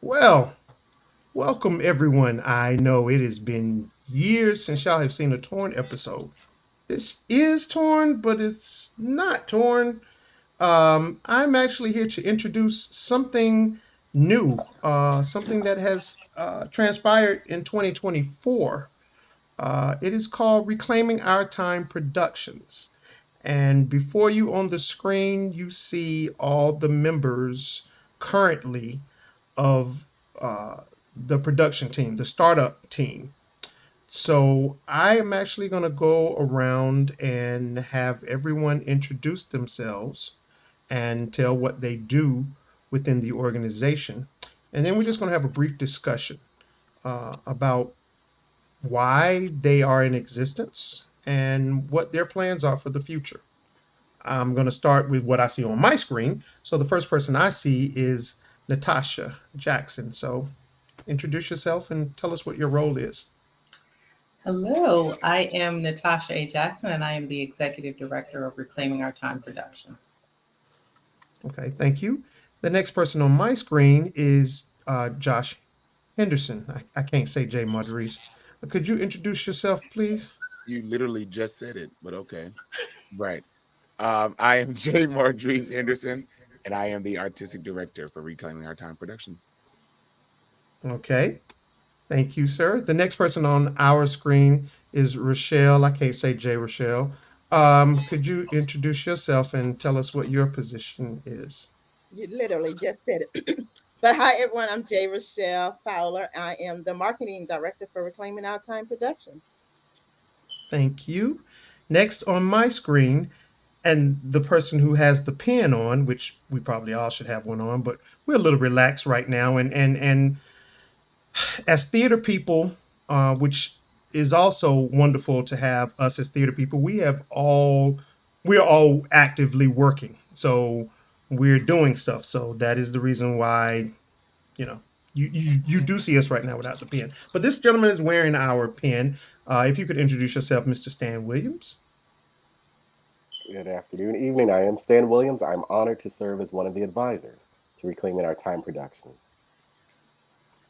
Well, welcome everyone. I know it has been years since y'all have seen a Torn episode. This is Torn, but it's not Torn. I'm actually here to introduce something new, something that has transpired in 2024. It is called Reclaiming Our Time Productions. And before you on the screen, you see all the members currently of the production team, the startup team. So I am actually going to go around and have everyone introduce themselves and tell what they do within the organization. And then we're just going to have a brief discussion about why they are in existence and what their plans are for the future. I'm going to start with what I see on my screen. So the first person I see is Natasha Jackson. So introduce yourself and tell us what your role is. Hello, I am Natasha A. Jackson, and I am the Executive Director of Reclaiming Our Time Productions. Okay, thank you. The next person on my screen is Josh Henderson. I can't say Jay Maudries. Could you introduce yourself, please? You literally just said it, but okay. Right. I am Jay Mardries Henderson, and I am the artistic director for Reclaiming Our Time Productions. Okay, thank you, sir. The next person on our screen is Rochelle. I can't say Jay Rochelle. Could you introduce yourself and tell us what your position is? You literally just said it. But hi, everyone. I'm J. Rochelle Fowler. I am the marketing director for Reclaiming Our Time Productions. Thank you. Next on my screen, and the person who has the pen on, which we probably all should have one on, but we're a little relaxed right now. And as theater people, which is also wonderful to have us as theater people, we're all actively working. So we're doing stuff. So that is the reason why, you know, you do see us right now without the pen. But this gentleman is wearing our pen. If you could introduce yourself, Mr. Stan Williams. Good afternoon, evening. I am Stan Williams. I'm honored to serve as one of the advisors to Reclaiming Our Time Productions.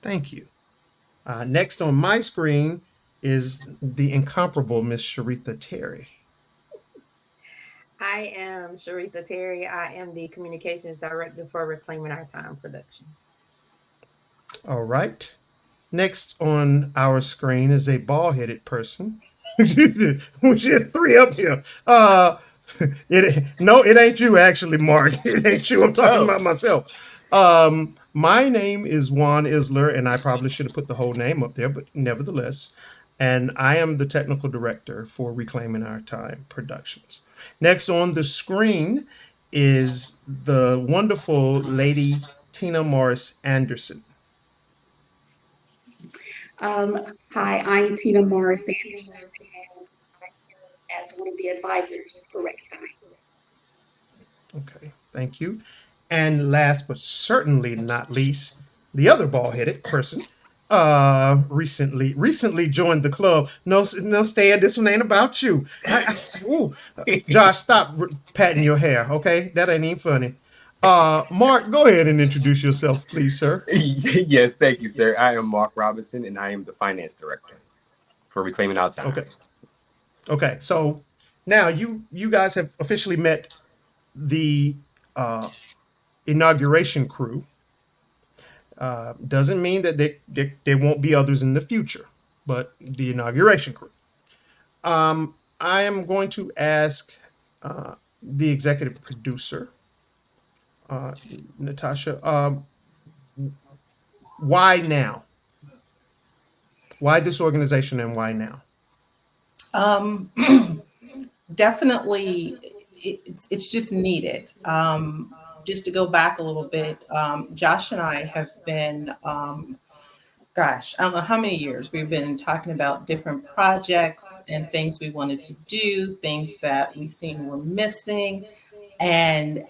Thank you. Next on my screen is the incomparable Miss Sharitha Terry. I am Sharitha Terry. I am the communications director for Reclaiming Our Time Productions. All right. Next on our screen is a bald-headed person, which is three up here. It ain't you actually, Mark. It ain't you. I'm talking about myself. My name is Juan Isler, and I probably should have put the whole name up there, but nevertheless, and I am the technical director for Reclaiming Our Time Productions. Next on the screen is the wonderful lady Tina Morris Anderson. Um, Hi, I'm Tina Morris Anderson, and I serve as one of the advisors for Time. Okay, thank you. And last but certainly not least, the other bald-headed person recently joined the club. No, Stan, this one ain't about you. Ooh, Josh, stop patting your hair, okay? That ain't even funny. Mark, go ahead and introduce yourself, please, sir. Yes, thank you, sir. I am Mark Robinson, and I am the finance director for Reclaiming Our Time. Okay. So now you guys have officially met the uh, inauguration crew. Doesn't mean that there won't be others in the future, but the inauguration crew. I am going to ask the executive producer, uh, Natasha, why now? Why this organization and why now? Um, Definitely, it's just needed. Just to go back a little bit, Josh and I have been, gosh, I don't know how many years we've been talking about different projects and things we wanted to do, things that we seen were missing. And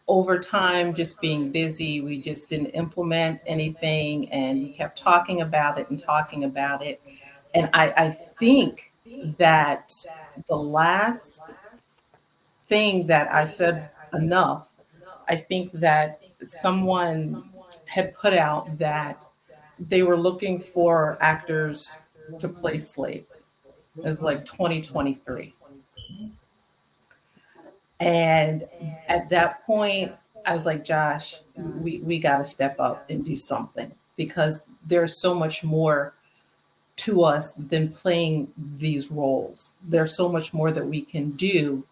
over time, just being busy, we just didn't implement anything. And we kept talking about it and talking about it. And I think that the last thing that I said enough, I think that someone had put out that they were looking for actors to play slaves. It was like 2023. And at that point, I was like, Josh, we got to step up and do something because there's so much more to us than playing these roles. There's so much more that we can do,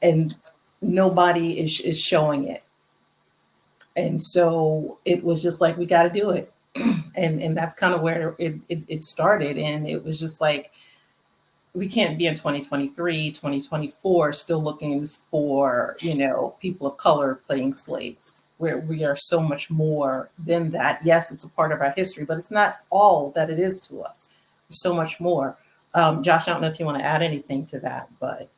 and nobody is showing it. And so it was just like, we got to do it. And that's kind of where it started. And it was just like, we can't be in 2023, 2024, still looking for, people of color playing slaves, where we are so much more than that. Yes, it's a part of our history, but it's not all that it is to us. There's so much more. Josh, I don't know if you want to add anything to that, but.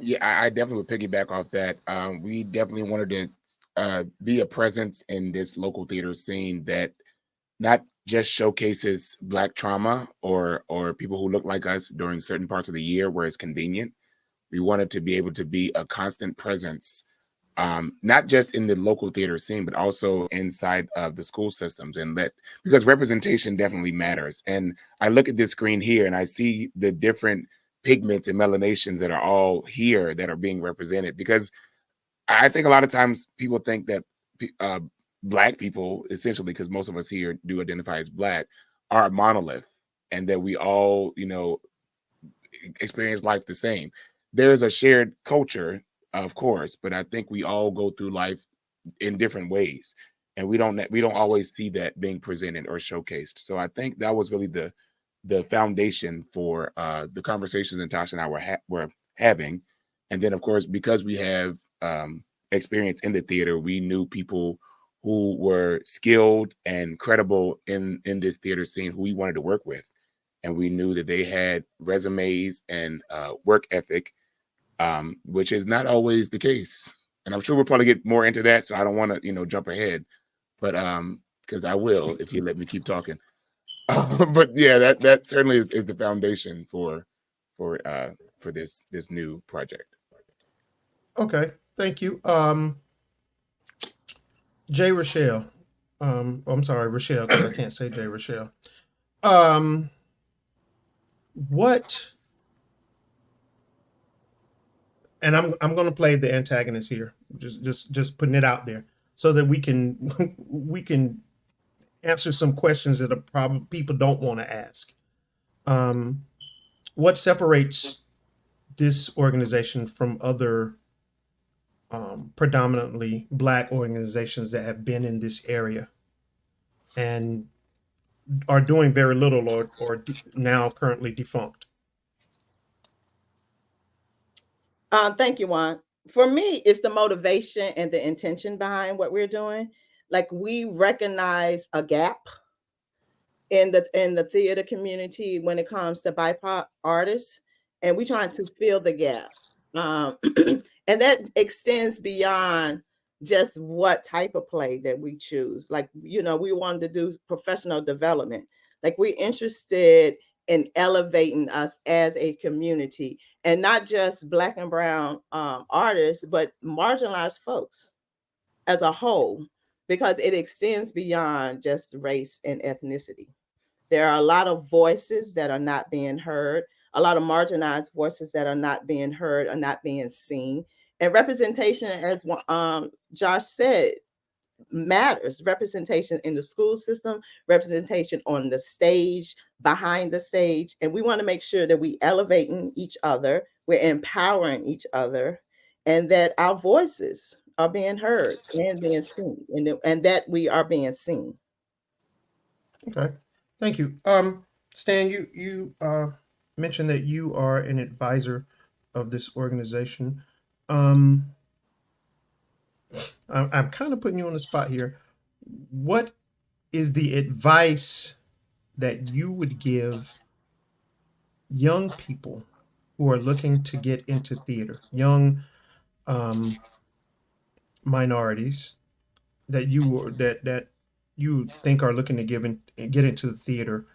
Yeah, I definitely would piggyback off that. We definitely wanted to be a presence in this local theater scene that not just showcases Black trauma or people who look like us during certain parts of the year where it's convenient. We wanted to be able to be a constant presence, not just in the local theater scene, but also inside of the school systems, because representation definitely matters. And I look at this screen here and I see the different pigments and melanations that are all here that are being represented, because I think a lot of times people think that Black people, essentially, because most of us here do identify as Black, are a monolith and that we all, experience life the same. There's a shared culture, of course, but I think we all go through life in different ways, and we don't always see that being presented or showcased. So I think that was really the foundation for the conversations Natasha and I were having. And then, of course, because we have experience in the theater, we knew people who were skilled and credible in this theater scene who we wanted to work with. And we knew that they had resumes and work ethic, which is not always the case. And I'm sure we'll probably get more into that, so I don't want to, jump ahead, but because I will if you let me keep talking. But yeah, that certainly is the foundation for this new project. Okay, thank you. Jay Rochelle. I'm sorry, Rochelle, because I can't say Jay Rochelle. What? And I'm going to play the antagonist here, just putting it out there, so that we can answer some questions that are probably people don't want to ask. What separates this organization from other predominantly Black organizations that have been in this area and are doing very little or now currently defunct? Thank you, Juan. For me, it's the motivation and the intention behind what we're doing. Like, we recognize a gap in the theater community when it comes to BIPOC artists, and we're trying to fill the gap. And that extends beyond just what type of play that we choose. Like, we wanted to do professional development. Like, we're interested in elevating us as a community, and not just Black and brown artists, but marginalized folks as a whole, because it extends beyond just race and ethnicity. There are a lot of voices that are not being heard, a lot of marginalized voices that are not being heard, are not being seen. And representation, as Josh said, matters. Representation in the school system, representation on the stage, behind the stage. And we want to make sure that we elevating each other, we're empowering each other, and that our voices are being heard and being seen, and that we are being seen. Okay, thank you. Stan, you mentioned that you are an advisor of this organization. I'm kind of putting you on the spot here. What is the advice that you would give young people who are looking to get into theater, young minorities that you think are looking to get into the theater,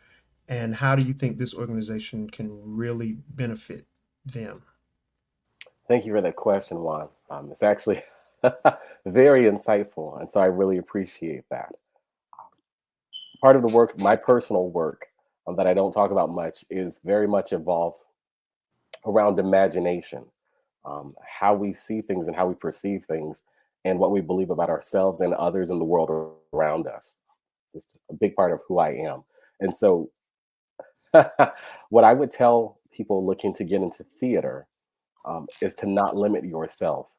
and how do you think this organization can really benefit them? Thank you for that question, Juan. It's actually Very insightful. And so I really appreciate that. Part of the work, my personal work, that I don't talk about much, is very much involved around imagination, how we see things and how we perceive things, and what we believe about ourselves and others in the world around us. Just a big part of who I am. And so, what I would tell people looking to get into theater is to not limit yourself,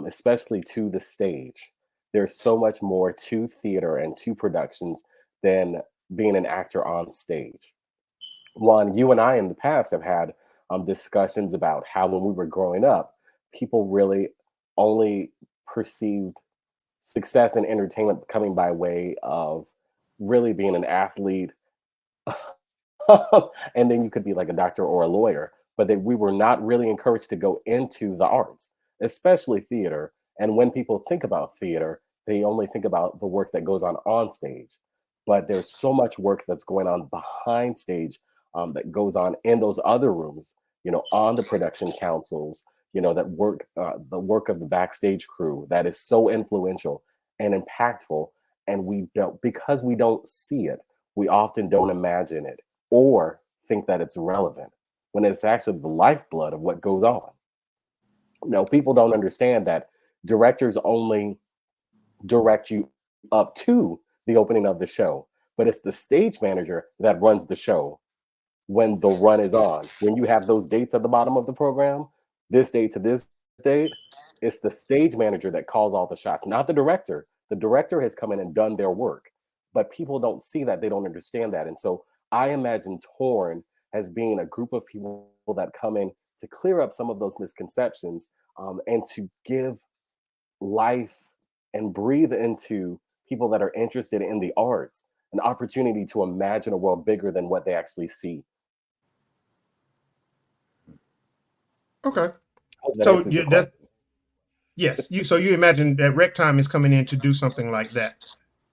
especially to the stage. There's so much more to theater and to productions than being an actor on stage. Juan, you and I in the past have had discussions about how when we were growing up, people really only perceived success and entertainment coming by way of really being an athlete, and then you could be like a doctor or a lawyer, but that we were not really encouraged to go into the arts, especially theater. And when people think about theater, they only think about the work that goes on stage. But there's so much work that's going on behind stage, that goes on in those other rooms, on the production councils, that work, the work of the backstage crew that is so influential and impactful. And we don't, because we don't see it, we often don't imagine it or think that it's relevant when it's actually the lifeblood of what goes on. People don't understand that directors only direct you up to the opening of the show, but it's the stage manager that runs the show when the run is on. When you have those dates at the bottom of the program, this date to this date, it's the stage manager that calls all the shots, not the director. The director has come in and done their work, but people don't see that. They don't understand that. And so I imagine Torn as being a group of people that come in to clear up some of those misconceptions, and to give life and breathe into people that are interested in the arts an opportunity to imagine a world bigger than what they actually see. Okay. Hope that So answers your you that's question. yes, you imagine that rec time is coming in to do something like that,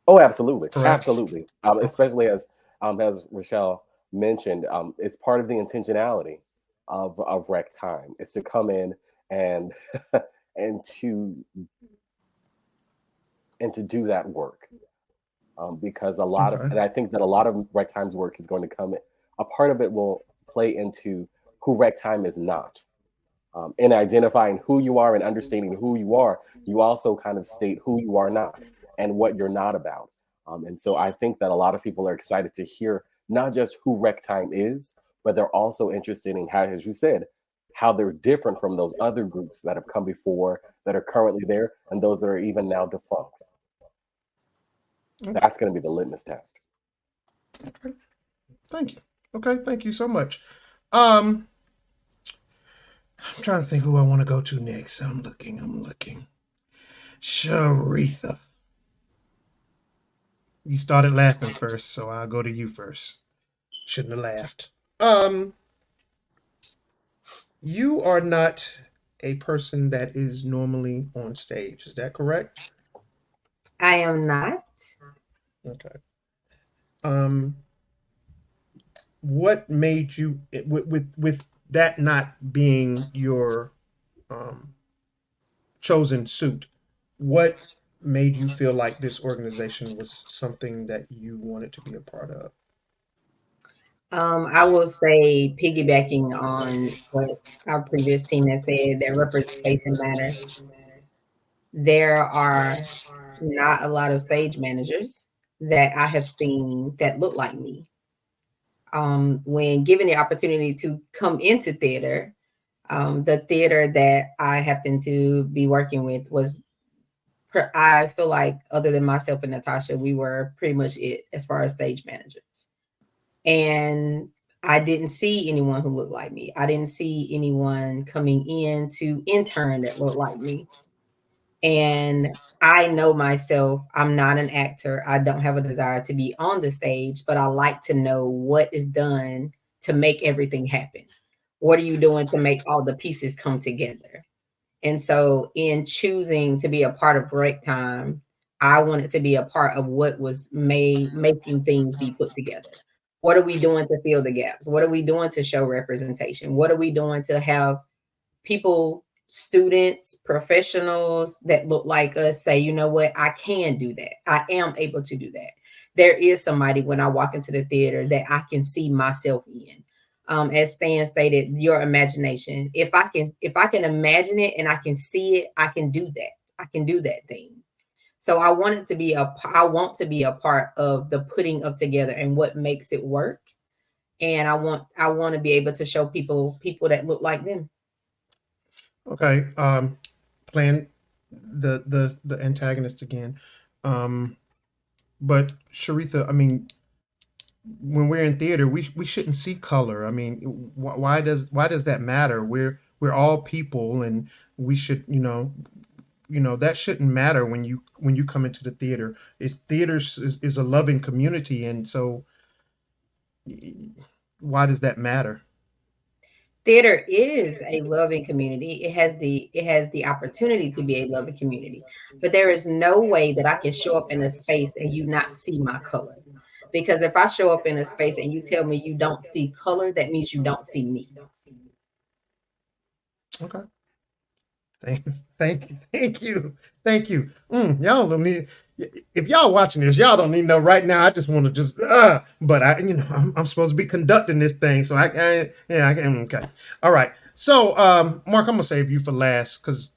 Oh, absolutely, correct? absolutely. Okay. Especially as Rochelle mentioned, it's part of the intentionality of rec time. It's to come in and and to and to do that work, because a lot of, Okay. and I think that a lot of rec time's work is going to come. A part of it will play into who rec time is not. In identifying who you are and understanding who you are, you also kind of state who you are not and what you're not about. And so I think that a lot of people are excited to hear not just who rec time is, but they're also interested in how, as you said, how they're different from those other groups that have come before, that are currently there, and those that are even now defunct. Okay. That's going to be the litmus test. Okay. Thank you. Okay, thank you so much. Um, I'm trying to think who I want to go to next. I'm looking. Sharitha. You started laughing first, so I'll go to you first. Shouldn't have laughed. Um, you are not a person that is normally on stage. Is that correct? I am not. Okay. Um, what made you with that not being your um chosen suit? What made you feel like this organization was something that you wanted to be a part of? I will say, piggybacking on what our previous team has said, that representation matters. There are not a lot of stage managers that I have seen that look like me. When given the opportunity to come into theater, the theater that I happened to be working with was, I feel like, other than myself and Natasha, we were pretty much it as far as stage managers. And I didn't see anyone who looked like me. I didn't see anyone coming in to intern that looked like me. And I know myself, I'm not an actor. I don't have a desire to be on the stage, but I like to know what is done to make everything happen. What are you doing to make all the pieces come together? And so, in choosing to be a part of break time, I wanted to be a part of what was making things be put together. What are we doing to fill the gaps? What are we doing to show representation? What are we doing to have people students, professionals that look like us say, you know what, I can do that. I am able to do that. There is somebody when I walk into the theater that I can see myself in. As Stan stated, your imagination. If I can imagine it and I can see it, I can do that. I can do that thing. So I want to be a part of the putting of together and what makes it work. And I want to be able to show people that look like them. Okay. Playing the antagonist again. Um, but Sharitha, I mean, when we're in theater, we shouldn't see color. I mean, why does that matter? We're all people, and we should, that shouldn't matter when you come into the theater. Theater is a loving community, and so why does that matter? Theater is a loving community. It has the opportunity to be a loving community. But there is no way that I can show up in a space and you not see my color. Because if I show up in a space and you tell me you don't see color, that means you don't see me. Okay. Thank you. Y'all don't need. If y'all watching this, y'all don't need to know right now. I just want to just, but I'm supposed to be conducting this thing, so I can. Okay, all right. So, Mark, I'm gonna save you for last, cause,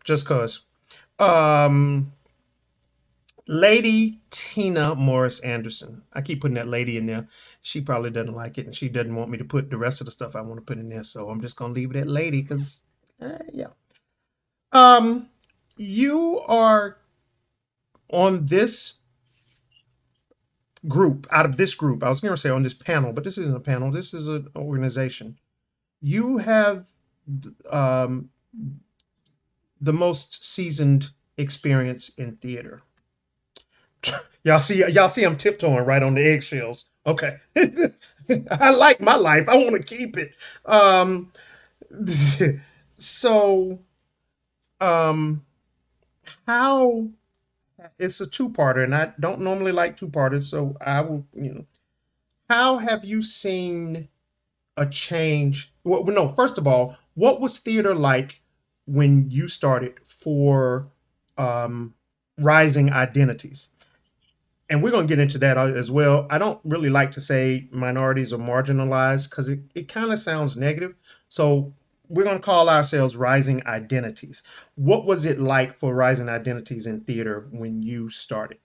Lady Tina Morris Anderson. I keep putting that lady in there. She probably doesn't like it, and she doesn't want me to put the rest of the stuff I want to put in there. So I'm just gonna leave it at lady, cause, yeah. Um, you are on this group, out of this group. I was going to say on this panel, but this isn't a panel. This is an organization. You have um, the most seasoned experience in theater. Y'all see, I'm tiptoeing right on the eggshells. Okay, I like my life. I want to keep it. So, um, how it's a two-parter, and I don't normally like two-parters, so I will, how have you seen a change? Well, no, first of all, what was theater like when you started for um, Rising Identities? And we're going to get into that as well. I don't really like to say minorities or marginalized because it kind of sounds negative. So we're going to call ourselves Rising Identities. What was it like for Rising Identities in theater when you started?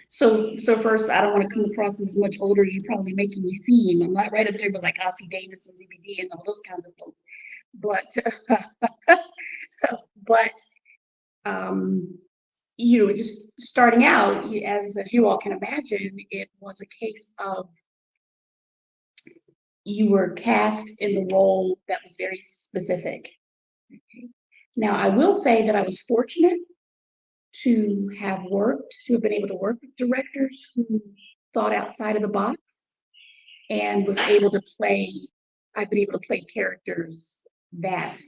So first, I don't want to come across as much older as you're probably making me seem. I'm not right up there with like Ossie Davis and BBD and all those kinds of folks. But but just starting out, as you all can imagine, it was a case of you were cast in the role that was very specific. Okay. Now, I will say that I was fortunate to have been able to work with directors who thought outside of the box and I've been able to play characters that,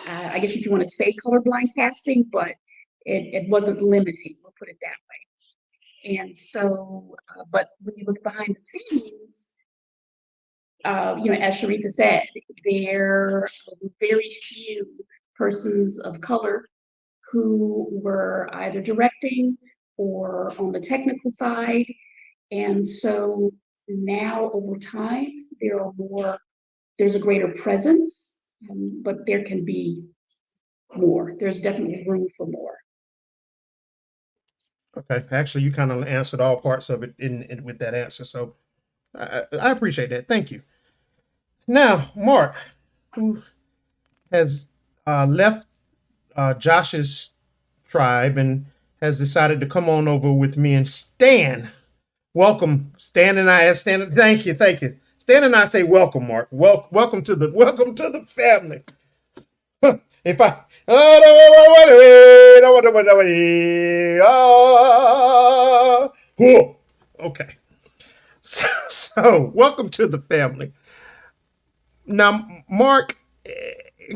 I guess if you want to say colorblind casting, but it wasn't limiting, we'll put it that way. And so, but when you look behind the scenes, as Sharitha said, there were very few persons of color who were either directing or on the technical side. And so now over time, there's a greater presence, but there can be more. There's definitely room for more. Okay, actually, you kind of answered all parts of it in with that answer, so I appreciate that. Thank you. Now, Mark, who has left Josh's tribe and has decided to come on over with me, and Stan. Welcome, Stan and I. Stan, thank you. Stan and I say welcome, Mark. Welcome to the family. If I okay, so welcome to the family. Now, Mark,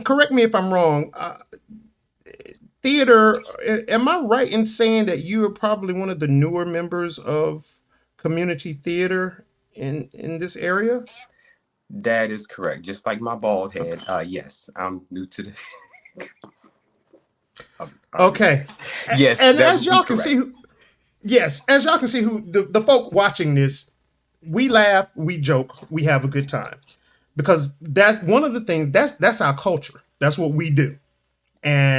correct me if I'm wrong. Theater, am I right in saying that you are probably one of the newer members of community theater in this area? That is correct. Just like my bald head. Yes, I'm new to the. Okay. Yes, And that as would be y'all can correct. see, yes, as y'all can see, who the folk watching this, we laugh, we joke, we have a good time because that's one of the things that's our culture. That's what we do,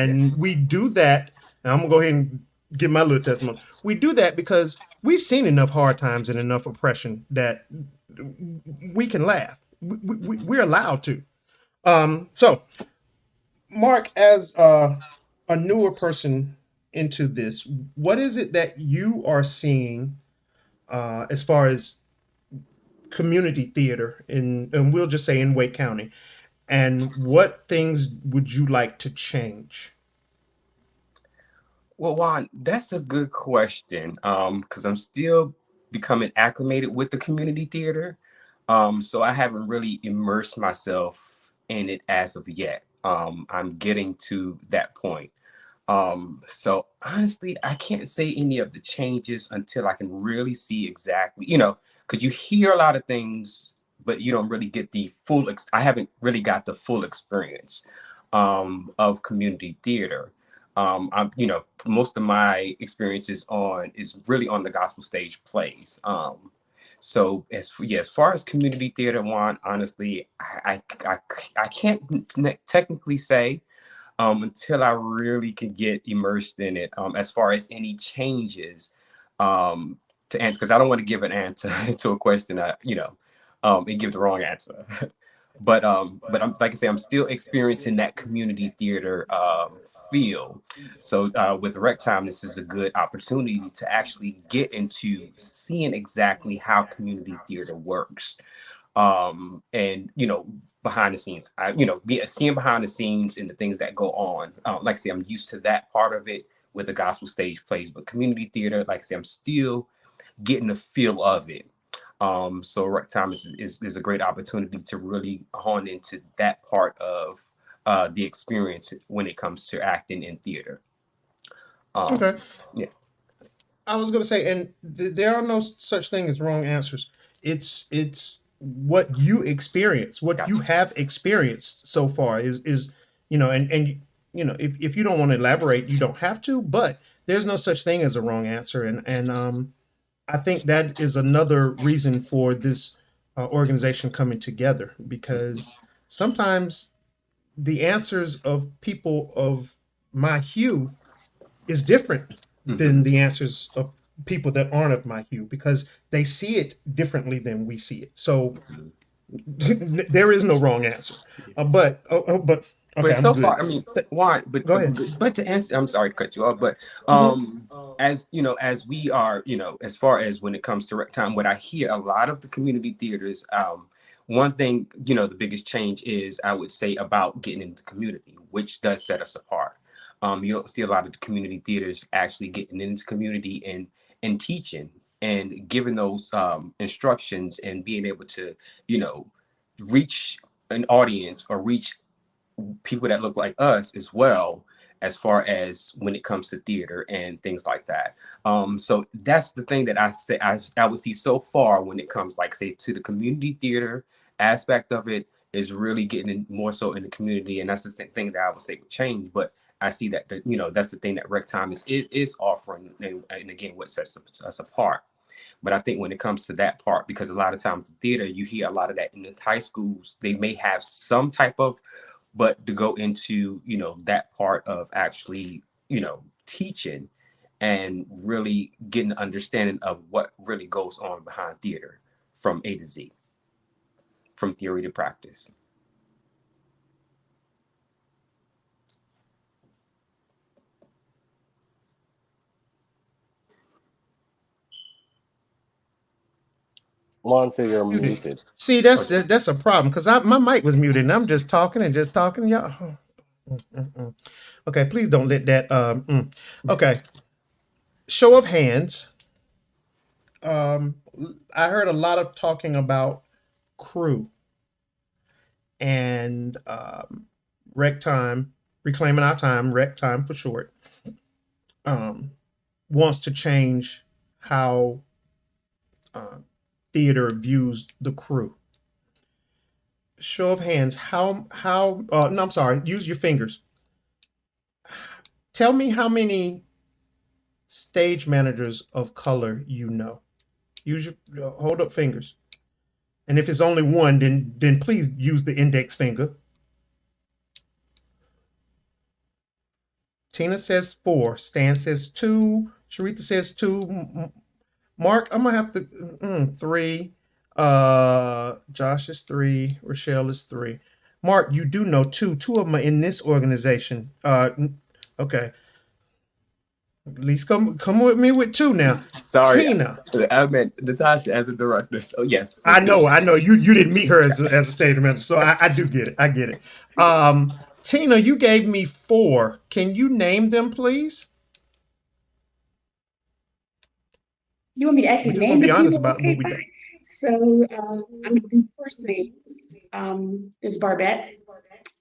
Yeah. and we do that. And I'm gonna go ahead and give my little testimony. We do that because we've seen enough hard times and enough oppression that we can laugh. We're allowed to. So, Mark, as a newer person into this, what is it that you are seeing as far as community theater in, and we'll just say in Wake County, and what things would you like to change? Well, Juan, that's a good question. Because I'm still becoming acclimated with the community theater. So I haven't really immersed myself in it as of yet. I'm getting to that point. So honestly, I can't say any of the changes until I can really see exactly, because you hear a lot of things, but you don't really get the full. I haven't really got the full experience of community theater. Most of my experiences on is really on the gospel stage plays. So as far as community theater, one honestly, I can't technically say until I really could get immersed in it. As far as any changes, um, to answer, because I don't want to give an answer to a question, and give the wrong answer. But I'm like I say, I'm still experiencing that community theater feel. So with Rec Time, this is a good opportunity to actually get into seeing exactly how community theater works. And behind the scenes, seeing behind the scenes and the things that go on. Like I say, I'm used to that part of it with the gospel stage plays, but community theater, like I say, I'm still getting the feel of it. So Rec Time is a great opportunity to really hone into that part of the experience when it comes to acting in theater. Okay. Yeah. I was going to say, and there are no such thing as wrong answers. It's what you experience, what you Gotcha. have experienced so far is and if you don't want to elaborate, you don't have to. But there's no such thing as a wrong answer, and I think that is another reason for this organization coming together because sometimes the answers of people of my hue is different Mm-hmm. than the answers of people that aren't of my hue because they see it differently than we see it. So Mm-hmm. there is no wrong answer. But okay, But I'm so good. far, I mean, why? But Go ahead. but to answer, I'm sorry to cut you off, but Hmm. as as we are, as far as when it comes to Rec Time, what I hear a lot of the community theaters, one thing, the biggest change is I would say about getting into the community, which does set us apart. You don't see a lot of the community theaters actually getting into community and teaching and giving those instructions and being able to, you know, reach an audience or reach people that look like us as well as far as when it comes to theater and things like that. So that's the thing that I would see so far when it comes, like say, to the community theater aspect of it is really getting in more so in the community, and that's the same thing that I would say would change. But I see that that's the thing that Rec Time is offering, and again, what sets us apart. But I think when it comes to that part, because a lot of times the theater, you hear a lot of that in the high schools, they may have some type of, but to go into that part of actually teaching and really getting an understanding of what really goes on behind theater from A to Z, from theory to practice. Juan, so you're Muted. muted. See, that's a problem because my mic was muted and I'm just talking and just talking. Y'all. Okay, please don't let that. Okay, show of hands. Um, I heard a lot of talking about crew and rec time, reclaiming our time, rec time for short, um, wants to change how uh, theater views the crew. show of hands, no, I'm sorry, use your fingers. Tell me how many stage managers of color you know. Use your hold up fingers. And if it's only one, then please use the index finger. Tina says 4. Stan says 2. Sharitha says 2. Mark, I'm gonna have to 3. Josh is 3. Rochelle is 3. Mark, you do know 2. 2 of them are in this organization. Okay. At least come with me with 2 now. Sorry, Tina. I meant Natasha as a director. So yes, I two. know. You didn't meet her as a stage manager, so I do get it. I get it. Tina, you gave me 4. Can you name them, please? You want me to We're actually just gonna name be the honest people? about what Okay, we do. fine. So I'm going to do first names. There's Barbette,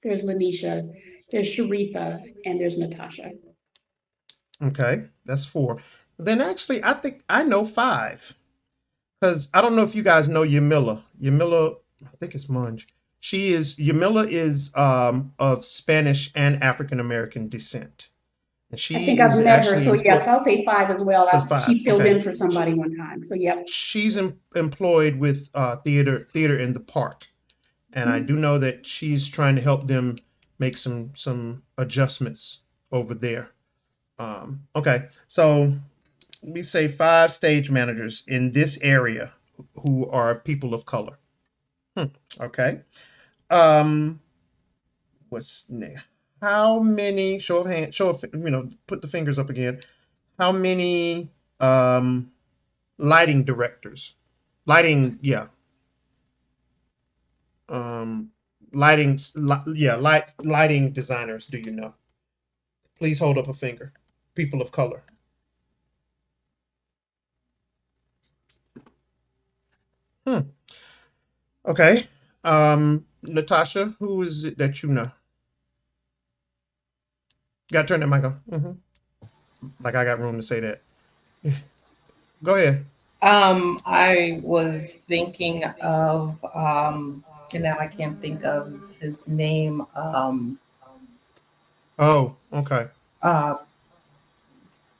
there's Lanisha, there's Sharifa, and there's Natasha. Okay, that's 4. Then actually, I think I know 5 because I don't know if you guys know Yamila. Yamila, I think it's Munge. Yamila is of Spanish and African American descent, and I she think I've is met her, actually so yes, employed. I'll say 5 as well. Says 5. She filled Okay, in for somebody one time, so yep. she's employed with theater in the park, and I do know that she's trying to help them make some adjustments over there. Okay, so we say 5 stage managers in this area who are people of color. Okay. Um, what's next? How many? Show of hands. Put the fingers up again. How many lighting directors? Yeah. Um, lighting designers. Do you know? Please hold up a finger. People of color. Hmm. Okay. Natasha, who is it that you know? Got to turn that mic on. Like I got room to say that. Go ahead. I was thinking of, and now I can't think of his name. Oh, okay. Uh,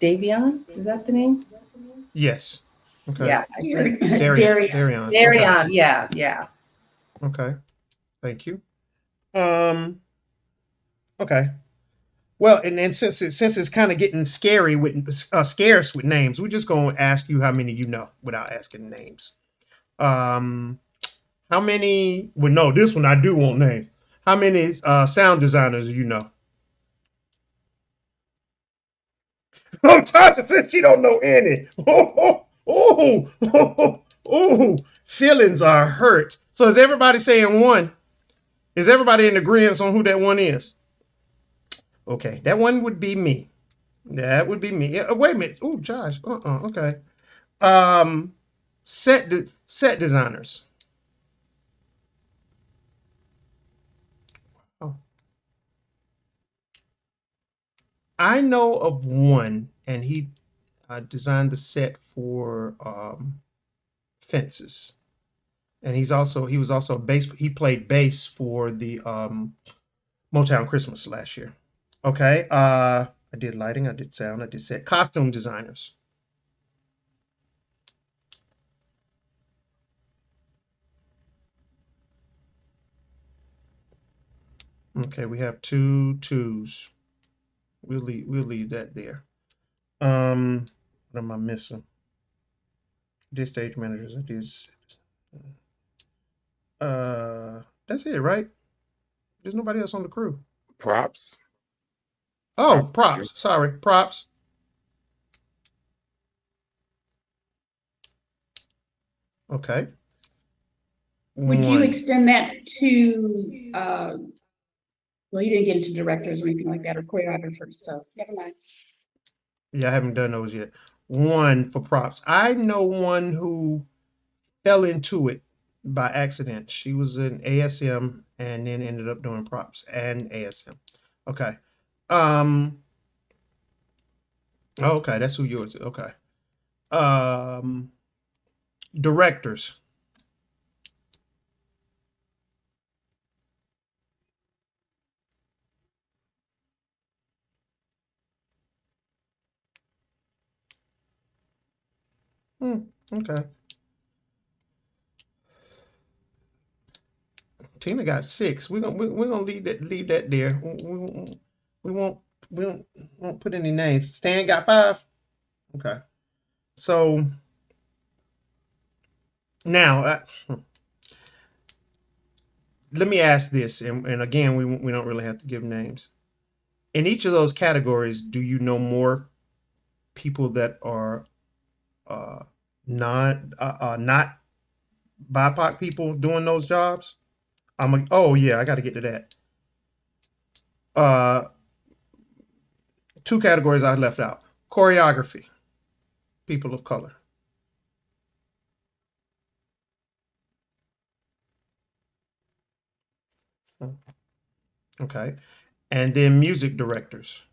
Davion, is that the name? Yes. Okay. Yeah, I think Darian. Darion. Okay. Darion. Yeah. Okay. Thank you. Okay. Well, and since it's kind of getting scary with scarce with names, we're just gonna ask you how many you know without asking names. Um, how many? Well, no, this one I do want names. How many sound designers do you know? Oh, Tasha said she don't know any. Oh. Feelings are hurt. So is everybody saying 1? Is everybody in agreement on who that 1 is? Okay, that 1 would be me. That would be me. Wait a minute. Oh, Josh. Okay. Um, set designers. Oh, I know of 1, and he designed the set for Fences, and he was also bass. He played bass for the Motown Christmas last year. Okay. I did lighting. I did sound. I did set. Costume designers. Okay, we have 2 2s. We'll leave that there. What am I missing? Did stage managers. I did. That's it, right? There's nobody else on the crew. Props. Oh, props. Sorry, props. Okay. Would you 1. extend that to, well, you didn't get into directors or anything like that, or choreographers, so never mind. Yeah, I haven't done those yet. 1 for props. I know 1 who fell into it by accident. She was in ASM and then ended up doing props and ASM. Okay. Okay, that's who yours is. Okay. Directors. Okay. Tina got 6. We're gonna leave that there. We won't we won't put any names. Stan got 5. Okay. So now let me ask this, and again, we don't really have to give names. In each of those categories, do you know more people that are not BIPOC people doing those jobs? Oh yeah, I got to get to that. Uh, 2 categories I left out: choreography, people of color. Okay, and then music directors.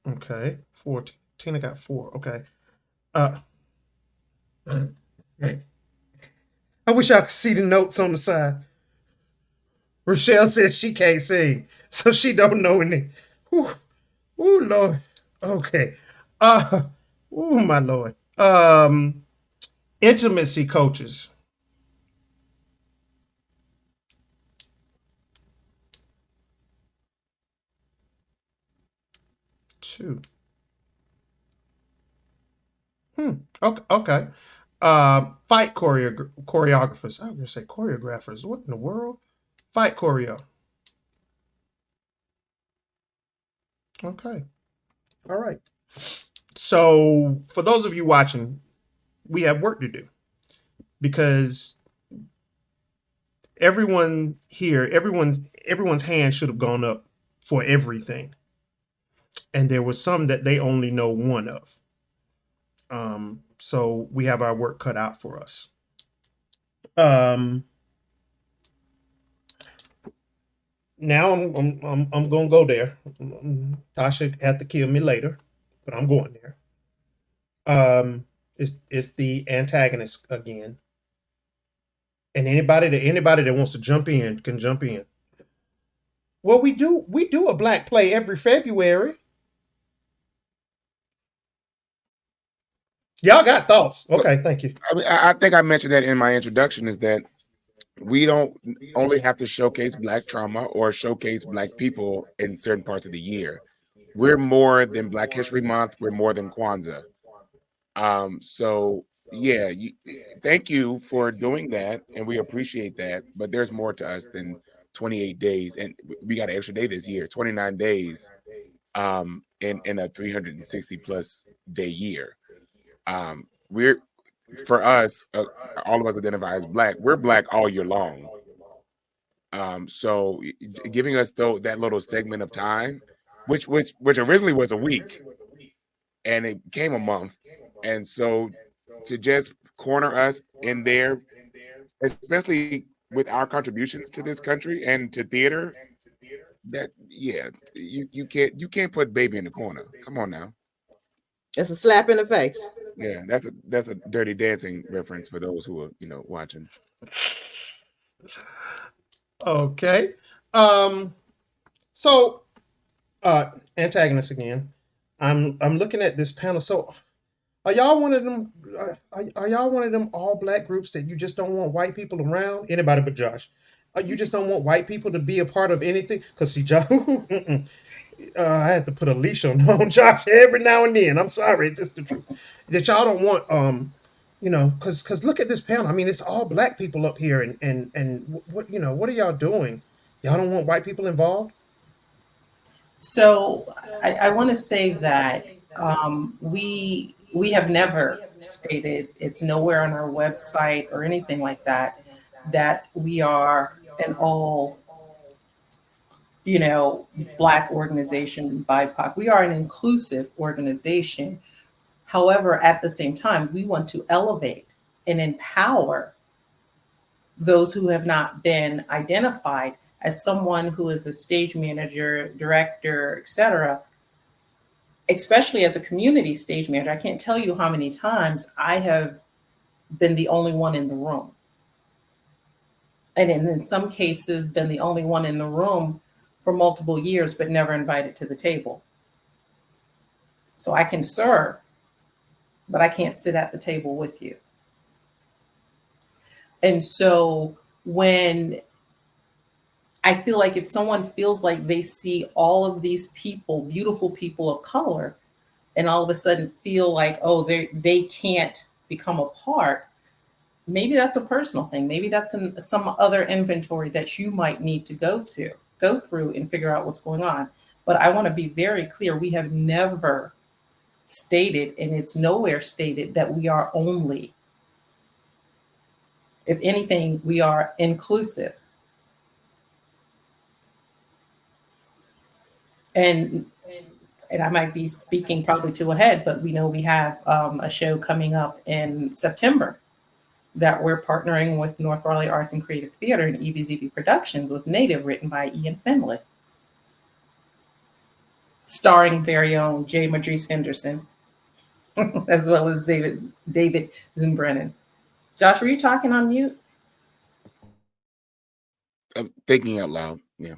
Okay, 4. Tina got 4. Okay. Uh, I wish I could see the notes on the side. Rochelle said she can't sing, so she don't know any. Ooh, ooh, Lord. Okay. Uh, ooh, my Lord. Intimacy coaches. 2. Okay. Okay. Fight choreographers. I was gonna say choreographers. What in the world? Fight choreo. Okay. All right. So for those of you watching, we have work to do because everyone here, everyone's hand should have gone up for everything, and there was some that they only know one of. So we have our work cut out for us. Now I'm gonna go there. Tasha had to kill me later, but I'm going there. It's the antagonist again, and anybody that wants to jump in can jump in. Well, we do a black play every February. Y'all got thoughts? Okay, thank you. I mean, I think I mentioned that in my introduction, is that we don't only have to showcase Black trauma or showcase Black people in certain parts of the year. We're more than Black History Month. We're more than Kwanzaa. So yeah, thank you for doing that, and we appreciate that. But there's more to us than 28 days, and we got an extra day this year, 29 days, in a 360 plus day year. We're for us, all of us identify as Black. We're Black all year long. So giving us though that little segment of time, which originally was a week, and it became a month, and so to just corner us in there, especially with our contributions to this country and to theater, that yeah, you can't put baby in the corner. Come on now. It's a slap in the face. Yeah, that's a Dirty Dancing reference for those who are watching. Okay. So antagonist again. I'm looking at this panel. So are y'all one of them? Are y'all one of them all black groups that you just don't want white people around? Anybody but Josh? You just don't want white people to be a part of anything? Cause see, Josh, I had to put a leash on Josh every now and then. I'm sorry, it's just the truth. That y'all don't want cause look at this panel. I mean, it's all black people up here, and what are y'all doing? Y'all don't want white people involved? So I want to say that we have never stated, it's nowhere on our website or anything like that, that we are an all Black organization, BIPOC. We are an inclusive organization. However, at the same time, we want to elevate and empower those who have not been identified. As someone who is a stage manager, director, etc., especially as a community stage manager, I can't tell you how many times I have been the only one in the room. And in some cases, been the only one in the room for multiple years, but never invited to the table. So I can serve, but I can't sit at the table with you. And so when I feel like if someone feels like they see all of these people, beautiful people of color, and all of a sudden feel like, oh, they can't become a part, maybe that's a personal thing. Maybe that's some other inventory that you might need to go through and figure out what's going on. But I want to be very clear. We have never stated, and it's nowhere stated, that we are only. If anything, we are inclusive. And I might be speaking probably too ahead, but we know we have a show coming up in September that we're partnering with North Raleigh Arts and Creative Theater and EBZB Productions with Native, written by Ian Finley, starring very own J. Madrice Henderson, as well as David Zumbrennan. Josh, were you talking on mute? I'm thinking out loud. Yeah.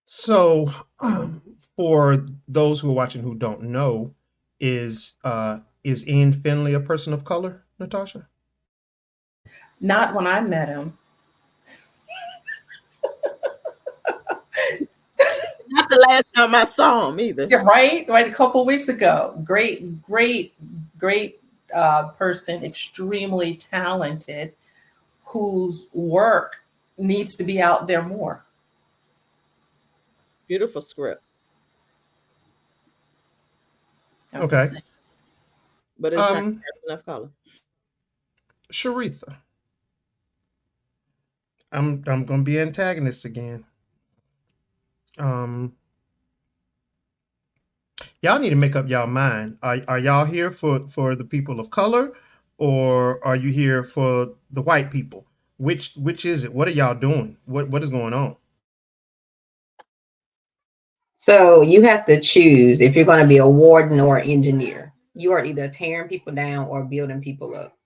So, for those who are watching who don't know, is Ian Finley a person of color, Natasha? Not when I met him. Not the last time I saw him either. Yeah, right, a couple weeks ago. Great person, extremely talented, whose work needs to be out there more. Beautiful script. Okay. But it's not a person of color. Sharitha, I'm gonna be antagonist again. Y'all need to make up y'all mind. Are y'all here for the people of color, or are you here for the white people? Which is it? What are y'all doing? What is going on? So you have to choose if you're going to be a warden or engineer. You are either tearing people down or building people up.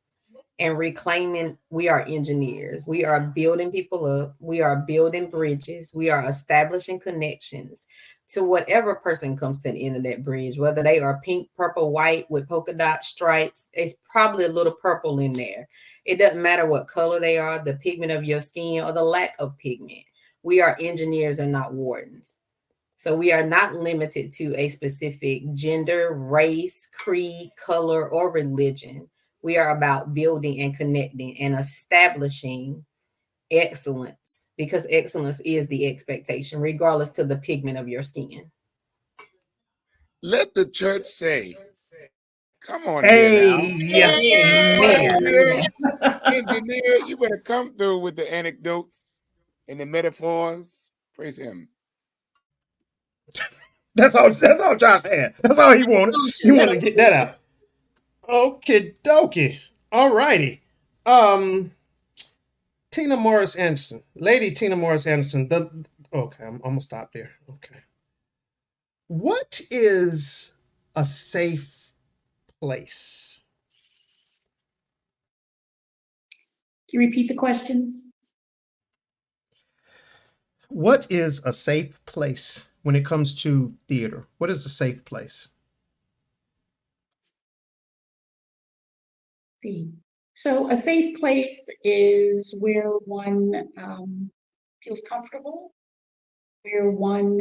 And reclaiming, we are engineers. We are building people up. We are building bridges. We are establishing connections to whatever person comes to the end of that bridge, whether they are pink, purple, white with polka dot stripes. It's probably a little purple in there. It doesn't matter what color they are, the pigment of your skin, or the lack of pigment. We are engineers and not wardens. So we are not limited to a specific gender, race, creed, color, or religion. We are about building and connecting and establishing excellence, because excellence is the expectation, regardless to the pigment of your skin. Let the church say, come on here now. Amen. Engineer, you better come through with the anecdotes and the metaphors. Praise him. That's all Josh had. That's all he wanted. He wanted to get that out. Okay, dokie. All righty. Tina Morris Anderson, Lady Tina Morris Anderson. Okay, I'm gonna stop there. Okay. What is a safe place? Can you repeat the question? What is a safe place when it comes to theater? What is a safe place? See. So a safe place is where one feels comfortable, where one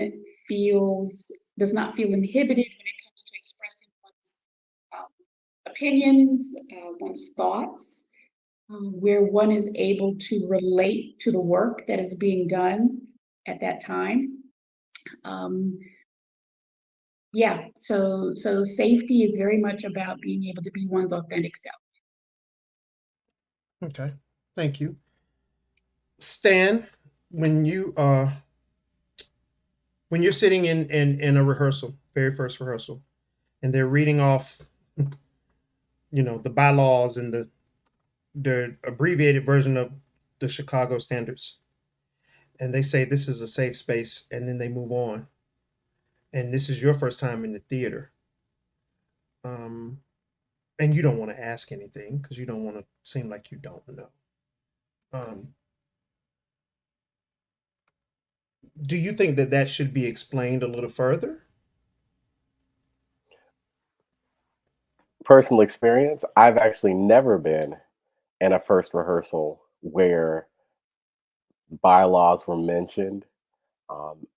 does not feel inhibited when it comes to expressing one's opinions, one's thoughts, where one is able to relate to the work that is being done at that time. Yeah, so safety is very much about being able to be one's authentic self. Okay, thank you. Stan, when you're sitting in a rehearsal, very first rehearsal, and they're reading off, the bylaws and the abbreviated version of the Chicago standards, and they say this is a safe space, and then they move on, and this is your first time in the theater, and you don't want to ask anything because you don't want to seem like you don't know. Do you think that that should be explained a little further? Personal experience, I've actually never been in a first rehearsal where bylaws were mentioned,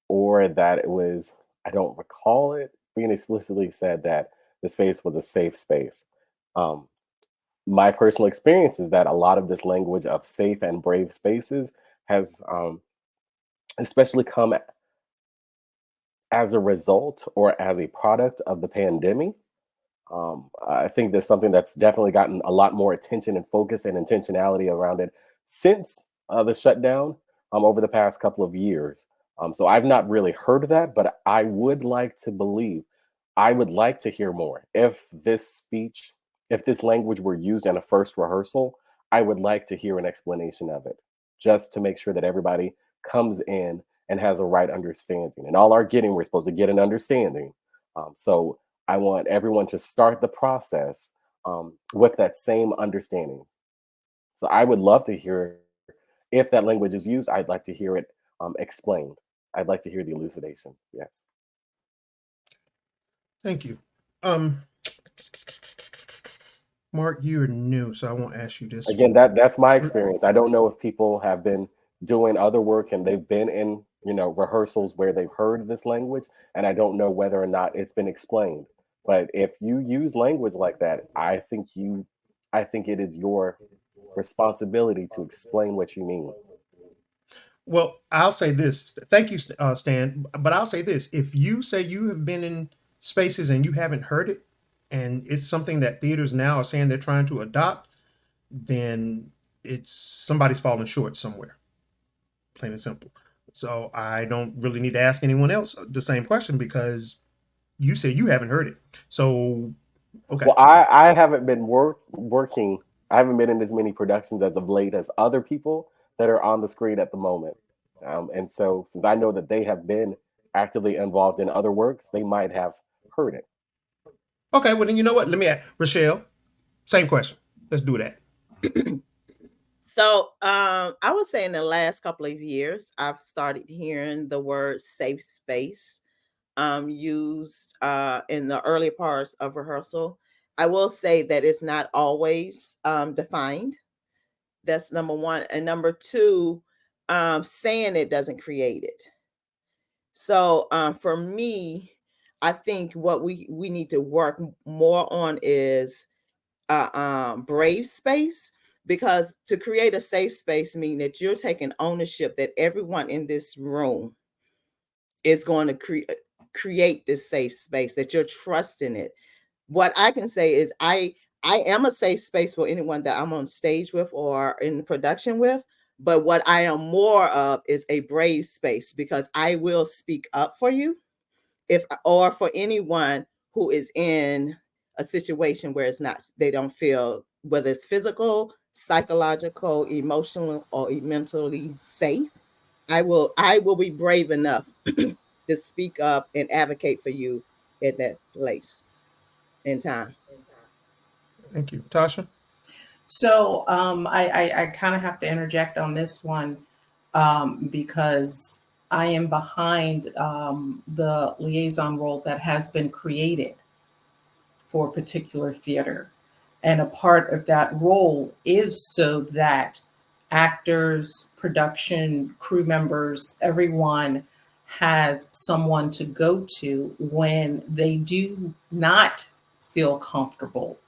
or that it was, I don't recall it being explicitly said that the space was a safe space. Um, my personal experience is that a lot of this language of safe and brave spaces has especially come as a result or as a product of the pandemic. I think there's something that's definitely gotten a lot more attention and focus and intentionality around it since the shutdown over the past couple of years. So I've not really heard of that, but I would like to believe, I would like to hear more. If this speech, if this language were used in a first rehearsal, I would like to hear an explanation of it, just to make sure that everybody comes in and has a right understanding. And all our getting, we're supposed to get an understanding. So I want everyone to start the process with that same understanding. So I would love to hear, if that language is used, I'd like to hear it explained. I'd like to hear the elucidation. Yes. Thank you. Um, Mark, you're new, so I won't ask you this Again, one. that's my experience. I don't know if people have been doing other work and they've been in, rehearsals where they've heard this language, and I don't know whether or not it's been explained. But if you use language like that, I think it is your responsibility to explain what you mean. Well, I'll say this. Thank you, Stan. But I'll say this. If you say you have been in spaces and you haven't heard it, and it's something that theaters now are saying they're trying to adopt, then it's somebody's falling short somewhere, plain and simple. So I don't really need to ask anyone else the same question because you say you haven't heard it. So, okay. Well, I haven't been working. I haven't been in as many productions as of late as other people that are on the screen at the moment. And so, since I know that they have been actively involved in other works, they might have heard it. Okay, well then you know what? Let me ask Rochelle, same question. Let's do that. So I would say in the last couple of years, I've started hearing the word safe space used in the early parts of rehearsal. I will say that it's not always defined. That's number one. And number two, saying it doesn't create it. So for me, I think what we need to work more on is brave space, because to create a safe space means that you're taking ownership that everyone in this room is going to create this safe space, that you're trusting it. What I can say is I am a safe space for anyone that I'm on stage with or in production with. But what I am more of is a brave space, because I will speak up for you, if or for anyone who is in a situation where it's not, they don't feel, whether it's physical, psychological, emotional, or mentally safe. I will be brave enough to speak up and advocate for you at that place and time. Thank you. Tasha? So I kind of have to interject on this one because I am behind the liaison role that has been created for a particular theater. And a part of that role is so that actors, production, crew members, everyone has someone to go to when they do not feel comfortable,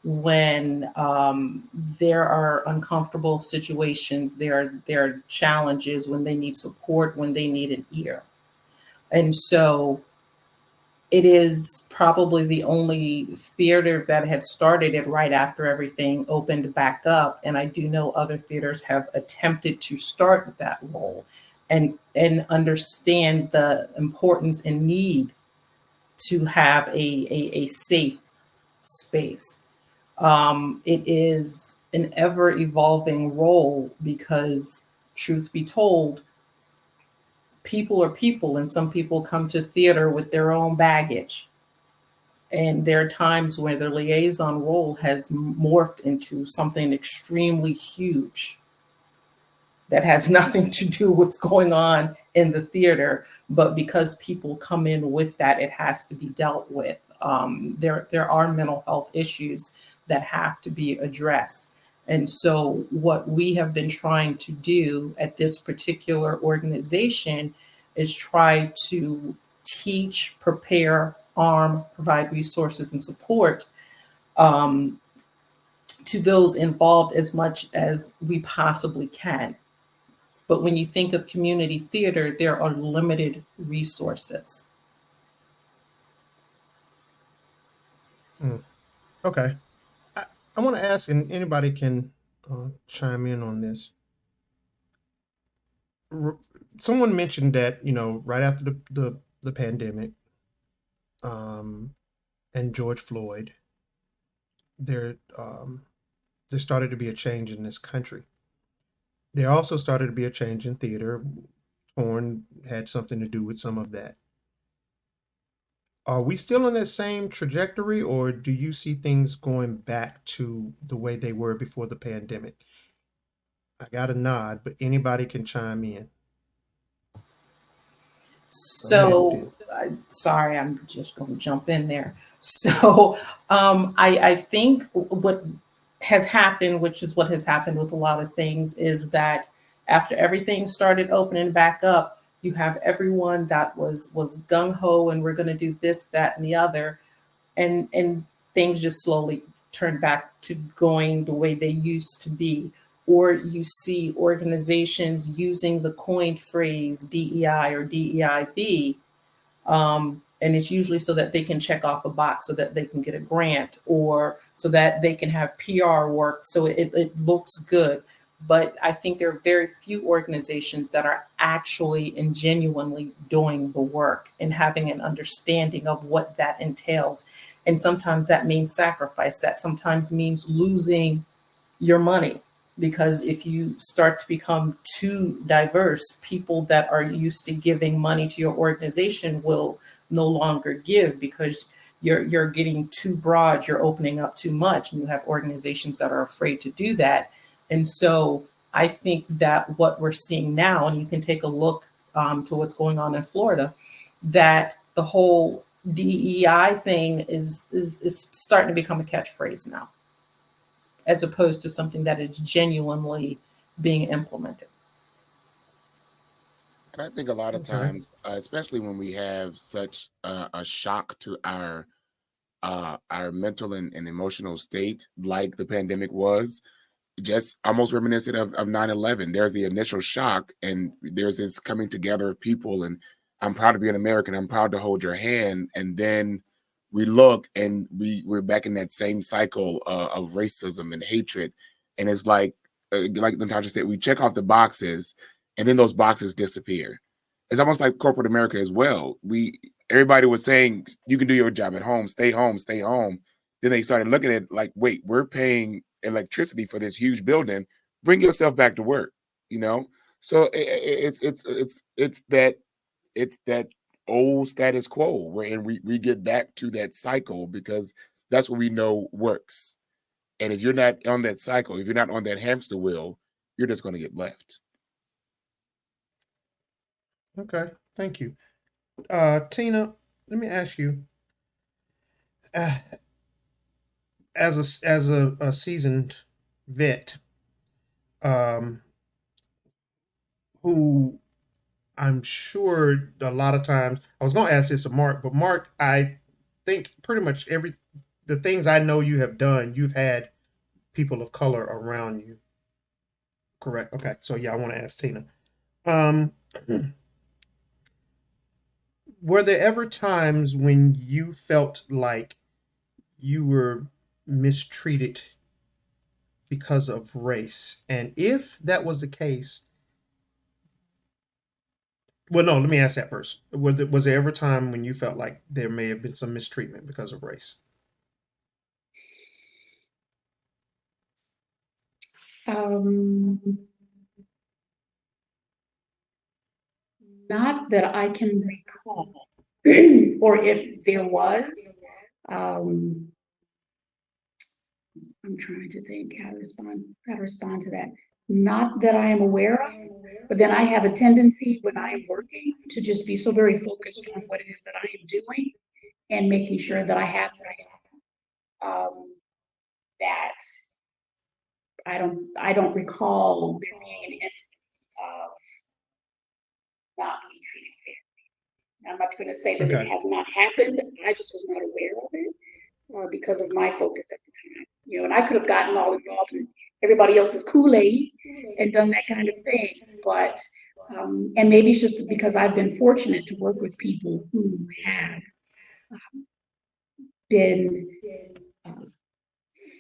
when there are uncomfortable situations, there are challenges, when they need support, when they need an ear. And so it is probably the only theater that had started it right after everything opened back up. And I do know other theaters have attempted to start that role and understand the importance and need to have a safe space. It is an ever evolving role because, truth be told, people are people, and some people come to theater with their own baggage. And there are times where the liaison role has morphed into something extremely huge that has nothing to do with what's going on in the theater, but because people come in with that, it has to be dealt with. There are mental health issues that have to be addressed. And so, what we have been trying to do at this particular organization is try to teach, prepare, arm, provide resources and support um, to those involved as much as we possibly can. But when you think of community theater, there are limited resources. Okay. I, I want to ask, and anybody can chime in on this. Someone mentioned that, right after the pandemic, um, and George Floyd, there there started to be a change in this country. There also started to be a change in theater. Torn had something to do with some of that. Are we still on that same trajectory, or do you see things going back to the way they were before the pandemic? I got a nod, but anybody can chime in. Go ahead, So, Tina. sorry, I'm just going to jump in there. So, I think what has happened, which is what has happened with a lot of things, is that after everything started opening back up, you have everyone that was gung ho and we're going to do this, that, and the other, and things just slowly turn back to going the way they used to be. Or you see organizations using the coined phrase DEI or DEIB, and it's usually so that they can check off a box so that they can get a grant or so that they can have PR work so it looks good. But I think there are very few organizations that are actually and genuinely doing the work and having an understanding of what that entails. And sometimes that means sacrifice, that sometimes means losing your money. Because if you start to become too diverse, people that are used to giving money to your organization will no longer give because you're getting too broad, you're opening up too much, and you have organizations that are afraid to do that. And so I think that what we're seeing now, and you can take a look to what's going on in Florida, that the whole DEI thing is starting to become a catchphrase now, as opposed to something that is genuinely being implemented. And I think a lot of Okay. times, especially when we have such a shock to our mental and emotional state, like the pandemic was, just almost reminiscent of 9/11. There's the initial shock, and there's this coming together of people, and I'm proud to be an American. I'm proud to hold your hand, and then we look, and we're back in that same cycle of racism and hatred, and it's like Natasha said, we check off the boxes, and then those boxes disappear. It's almost like corporate America as well. Everybody was saying you can do your job at home, stay home, stay home. Then they started looking at it like, wait, we're paying electricity for this huge building. Bring yourself back to work, you know. So it's that old status quo where and we get back to that cycle because that's what we know works. And if you're not on that cycle, if you're not on that hamster wheel, you're just going to get left. Okay. Thank you. Tina, let me ask you, uh, as a seasoned vet, um, who I'm sure a lot of times I was going to ask this to Mark, but Mark, I think pretty much the things I know you have done, you've had people of color around you. Correct. Okay. So yeah, I want to ask Tina. Um, were there ever times when you felt like you were mistreated because of race? And if that was the case, well, no, let me ask that first. Was there ever a time when you felt like there may have been some mistreatment because of race? Um, Not that I can recall, or if there was, I'm trying to think how to respond to that. Not that I am aware of, but then I have a tendency when I am working to just be so very focused on what it is that I am doing and making sure that I have what I have. That I don't recall there being an instance of not being treated fairly. I'm not going to say that it Okay. has not happened. I just was not aware of it because of my focus at the time. You know, and I could have gotten all involved in everybody else's Kool-Aid and done that kind of thing. But and maybe it's just because I've been fortunate to work with people who have been uh,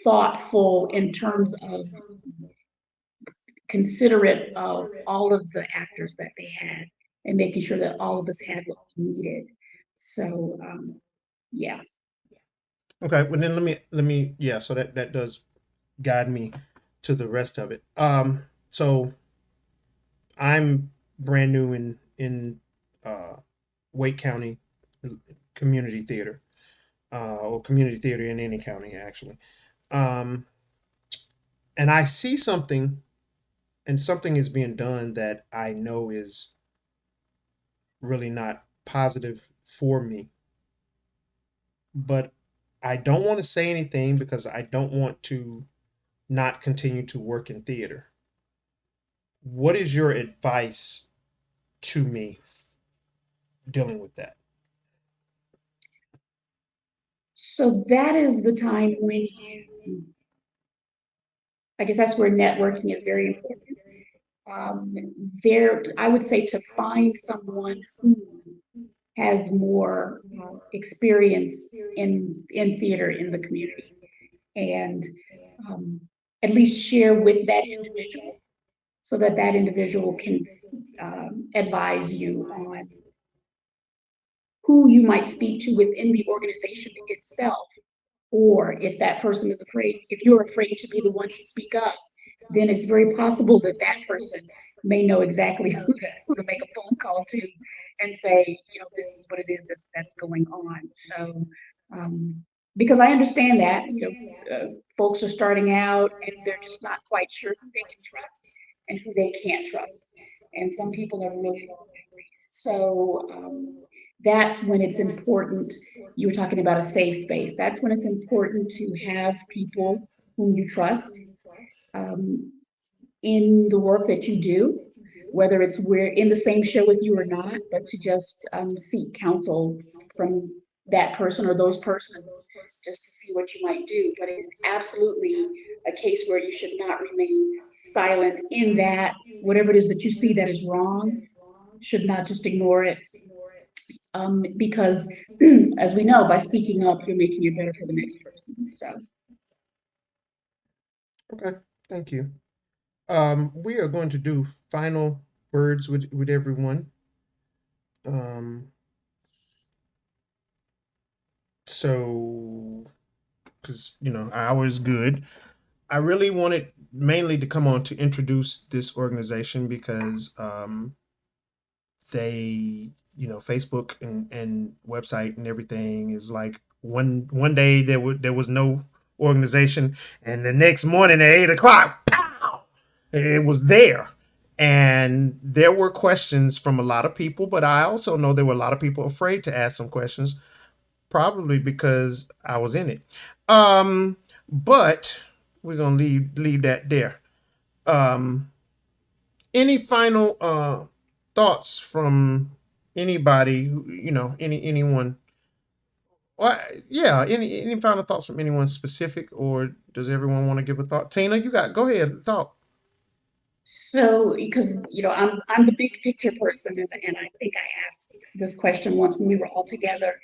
thoughtful in terms of considerate of all of the actors that they had and making sure that all of us had what we needed. So yeah. Okay. Well, then let me. Yeah. So that does guide me to the rest of it. So I'm brand new in uh, Wake County community theater, or community theater in any county actually. Um, and I see something, and something is being done that I know is really not positive for me. But I don't want to say anything because I don't want to not continue to work in theater. What is your advice to me dealing with that? So that is the time when you, I guess that's where networking is very important. There, I would say to find someone who has more experience in theater in the community, and um, at least share with that individual so that that individual can advise you on who you might speak to within the organization itself. Or if that person is afraid, if you're afraid to be the one to speak up, then it's very possible that that person may know exactly who to make a phone call to and say, you know, this is what it is that's going on. So, because I understand that, you know, folks are starting out and they're just not quite sure who they can trust and who they can't trust. And some people are really low memories. So, that's when it's important. You were talking about a safe space. That's when it's important to have people whom you trust um, in the work that you do, whether it's we're in the same show with you or not, but to just seek counsel from that person or those persons just to see what you might do. But it is absolutely a case where you should not remain silent in that whatever it is that you see that is wrong, should not just ignore it because as we know, by speaking up, you're making it better for the next person. So, Okay, thank you. We are going to do final words with everyone. Um, so, because our hour is good, I really wanted mainly to come on to introduce this organization because they, Facebook and website and everything is like one day there was no organization, and the next morning at 8 o'clock, pow, it was there. And there were questions from a lot of people, but I also know there were a lot of people afraid to ask some questions, probably because I was in it. But we're gonna leave that there. Um, any final thoughts from anybody? Anyone? Well, yeah. Any final thoughts from anyone specific, or does everyone want to give a thought? Tina, go ahead, talk. so because I'm the big picture person, and I think I asked this question once when we were all together.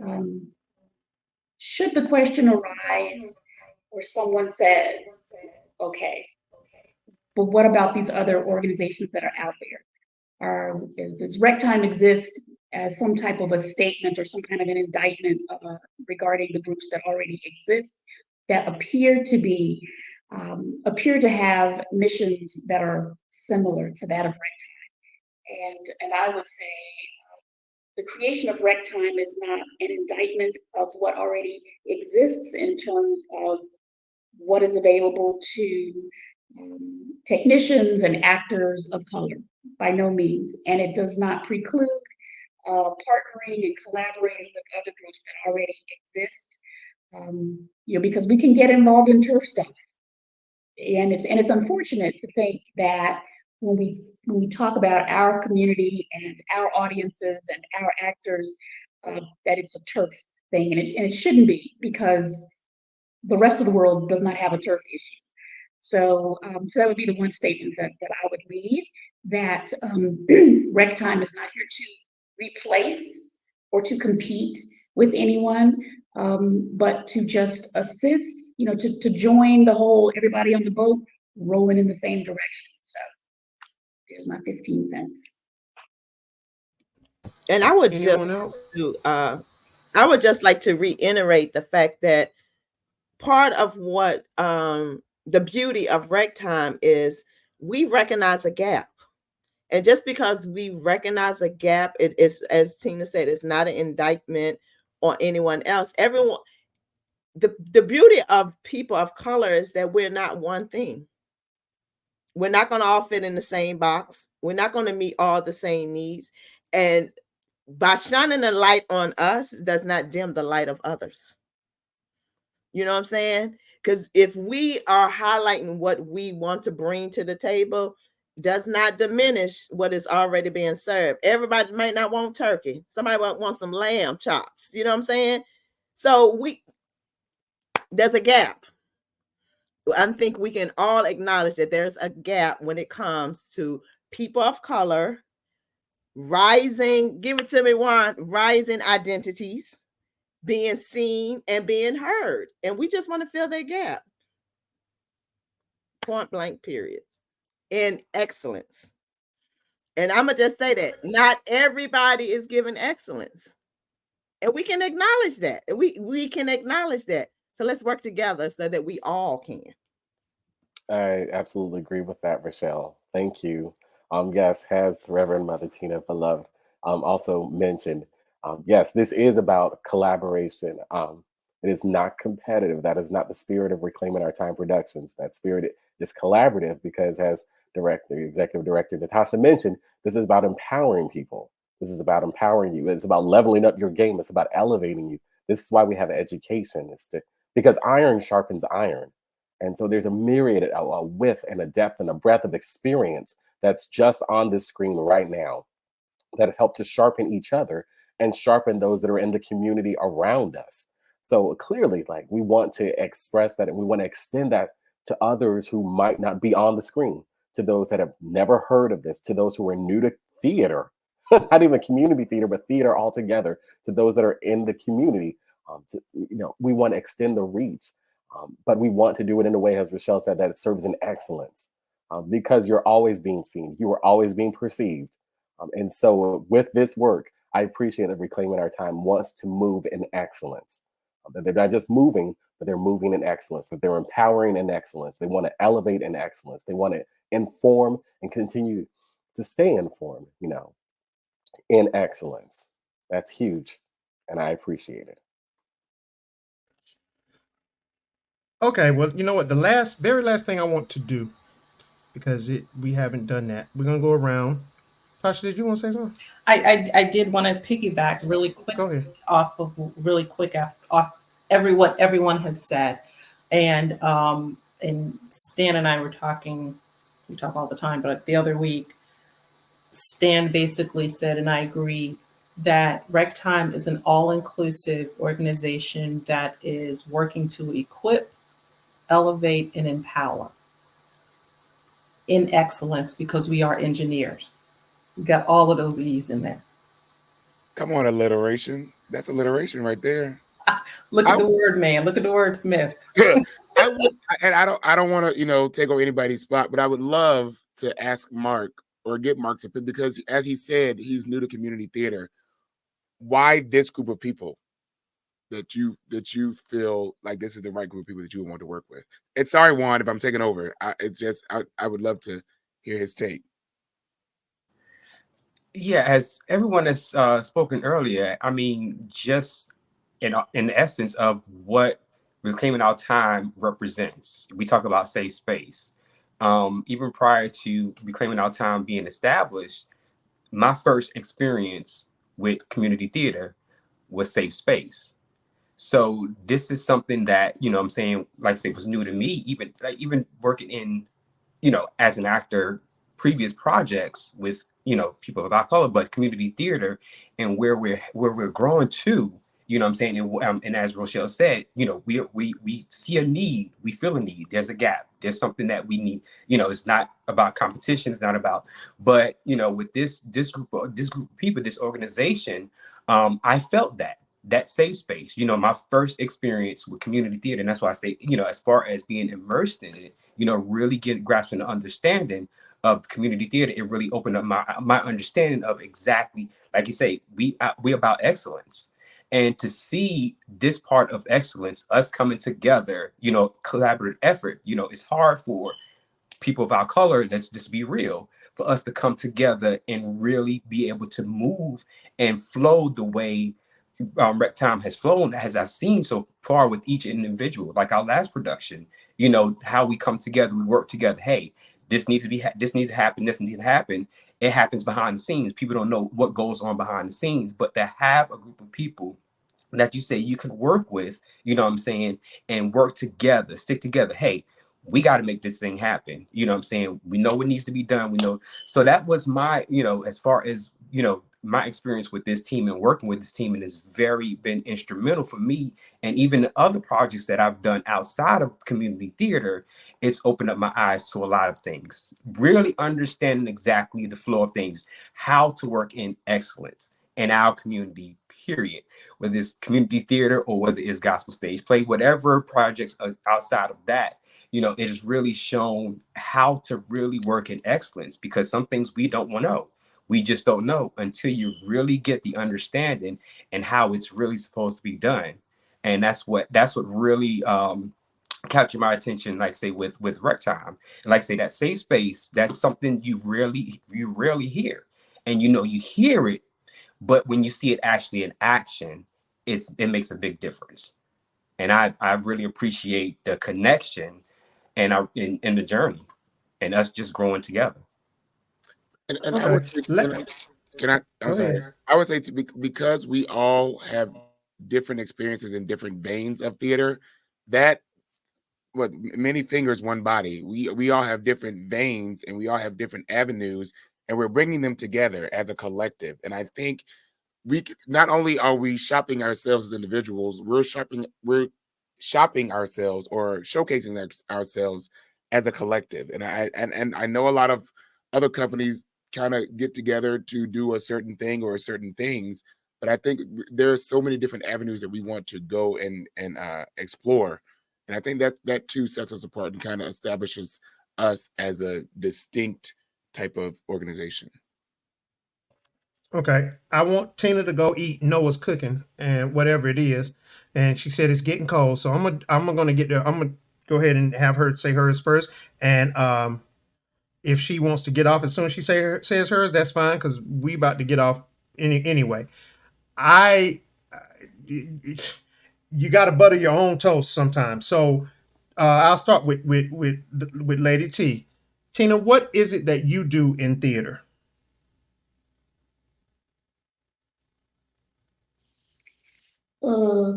Um, should the question arise where someone says, "Okay, but what about these other organizations that are out there? Does rec time exist as some type of a statement or some kind of an indictment regarding the groups that already exist that appear to have missions that are similar to that of rec time?" And I would say the creation of rec time is not an indictment of what already exists in terms of what is available to technicians and actors of color, by no means. And it does not preclude partnering and collaborating with other groups that already exist. Because we can get involved in turf stuff, and it's unfortunate to think that when we talk about our community and our audiences and our actors, that it's a turf thing, and it shouldn't be, because the rest of the world does not have a turf issue. So, so that would be the one statement that I would leave, that rec time is not here to replace or to compete with anyone, but to just assist, to join the whole, everybody on the boat rolling in the same direction. So there's my 15 cents. And I would Anyone else? I would just like to reiterate the fact that part of what the beauty of rec time is, we recognize a gap. And just because we recognize a gap, it is, as Tina said, it's not an indictment on anyone else. Everyone, the beauty of people of color is that we're not one thing. We're not going to all fit in the same box. We're not going to meet all the same needs. And by shining a light on us does not dim the light of others. You know what I'm saying? Because if we are highlighting what we want to bring to the table, does not diminish what is already being served. Everybody might not want turkey. Somebody might want some lamb chops. You know what I'm saying? So there's a gap. I think we can all acknowledge that there's a gap when it comes to people of color rising, give it to me, Juan, rising identities, being seen and being heard. And we just want to fill that gap. Point blank, period. In excellence. And I'm going to just say that not everybody is given excellence. And we can acknowledge that. We can acknowledge that. So let's work together so that we all can. I absolutely agree with that, Rochelle. Thank you. Yes, has the Reverend Mother Tina Beloved also mentioned, yes, this is about collaboration. It is not competitive. That is not the spirit of Reclaiming Our Time Productions. That spirit is collaborative because, as Executive Director Natasha mentioned, this is about empowering people. This is about empowering you. It's about leveling up your game. It's about elevating you. This is why we have education. Because iron sharpens iron. And so there's a myriad, a width and a depth and a breadth of experience that's just on this screen right now that has helped to sharpen each other and sharpen those that are in the community around us. So clearly, like, we want to express that, and we want to extend that to others who might not be on the screen, to those that have never heard of this, to those who are new to theater, not even community theater, but theater altogether, to those that are in the community. We want to extend the reach. But we want to do it in a way, as Rochelle said, that it serves in excellence, because you're always being seen, you are always being perceived. And so with this work, I appreciate that Reclaiming Our Time wants to move in excellence. That they're not just moving, but they're moving in excellence, that they're empowering in excellence. They want to elevate in excellence. They want to inform and continue to stay informed, in excellence. That's huge. And I appreciate it. Okay, well, you know what? The very last thing I want to do, because we haven't done that. We're gonna go around. Tasha, did you want to say something? I did want to piggyback really quick Go ahead. off off what everyone has said, and Stan and I were talking. We talk all the time, but the other week, Stan basically said, and I agree, that Rec Time is an all-inclusive organization that is working to equip, elevate, and empower in excellence, because we are engineers. We got all of those E's in there. Come on, alliteration. That's alliteration right there. Look at the word, man. Look at the word, Smith. I don't want to, take over anybody's spot, but I would love to ask Mark, or get Mark to, because as he said, he's new to community theater. Why this group of people that you feel like this is the right group of people that you would want to work with? And sorry, Juan, if I'm taking over. I would love to hear his take. Yeah, as everyone has spoken earlier, I mean, just in essence of what Reclaiming Our Time represents. We talk about safe space. Even prior to Reclaiming Our Time being established, my first experience with community theater was Safe Space. So this is something that, you know what I'm saying, like I say, was new to me, even working in, as an actor, previous projects with, people of our color, but community theater and where we're growing to, you know what I'm saying? And as Rochelle said, we see a need, we feel a need, there's a gap, there's something that we need. It's not about competition, it's not about, but with this group of people, this organization, I felt that safe space. My first experience with community theater, and that's why I say, as far as being immersed in it, really get grasping the understanding of community theater, it really opened up my understanding of exactly, like you say, we about excellence. And to see this part of excellence, us coming together, collaborative effort, it's hard for people of our color, let's just be real, for us to come together and really be able to move and flow the way Rec Time has flown, as I've seen so far with each individual. Like our last production, how we come together, we work together. Hey, this needs to be, this needs to happen, this needs to happen. It happens behind the scenes. People don't know what goes on behind the scenes, but to have a group of people that you say you can work with, you know what I'm saying, and work together, stick together. Hey, we got to make this thing happen. You know what I'm saying? We know what needs to be done. We know. So that was my, as far as, my experience with this team and working with this team, and it's very been instrumental for me. And even the other projects that I've done outside of community theater, it's opened up my eyes to a lot of things, really understanding exactly the flow of things, how to work in excellence in our community, period, whether it's community theater or whether it's gospel stage play, whatever projects are outside of that, it has really shown how to really work in excellence, because some things we don't know. We just don't know until you really get the understanding and how it's really supposed to be done. And that's what really captured my attention, like say with Rec Time. And like say that safe space, that's something you rarely hear. And you hear it, but when you see it actually in action, it makes a big difference. And I really appreciate the connection and in the journey and us just growing together. And I Okay. would say, Let can I? I'm Go sorry. ahead. I would say because we all have different experiences in different veins of theater. That what many fingers, one body. We all have different veins and we all have different avenues, and we're bringing them together as a collective. And I think not only are we shopping ourselves as individuals, we're shopping ourselves or showcasing ourselves as a collective. And I know a lot of other companies kind of get together to do a certain thing or certain things, but I think there are so many different avenues that we want to go and explore. And I think that too sets us apart and kind of establishes us as a distinct type of organization. Okay. I want Tina to go eat Noah's cooking and whatever it is. And she said it's getting cold. So I'm gonna get there. I'm gonna go ahead and have her say hers first. And if she wants to get off as soon as she says hers, that's fine because we about to get off anyway. I You got to butter your own toast sometimes. So I'll start with Lady T. Tina, what is it that you do in theater? Uh,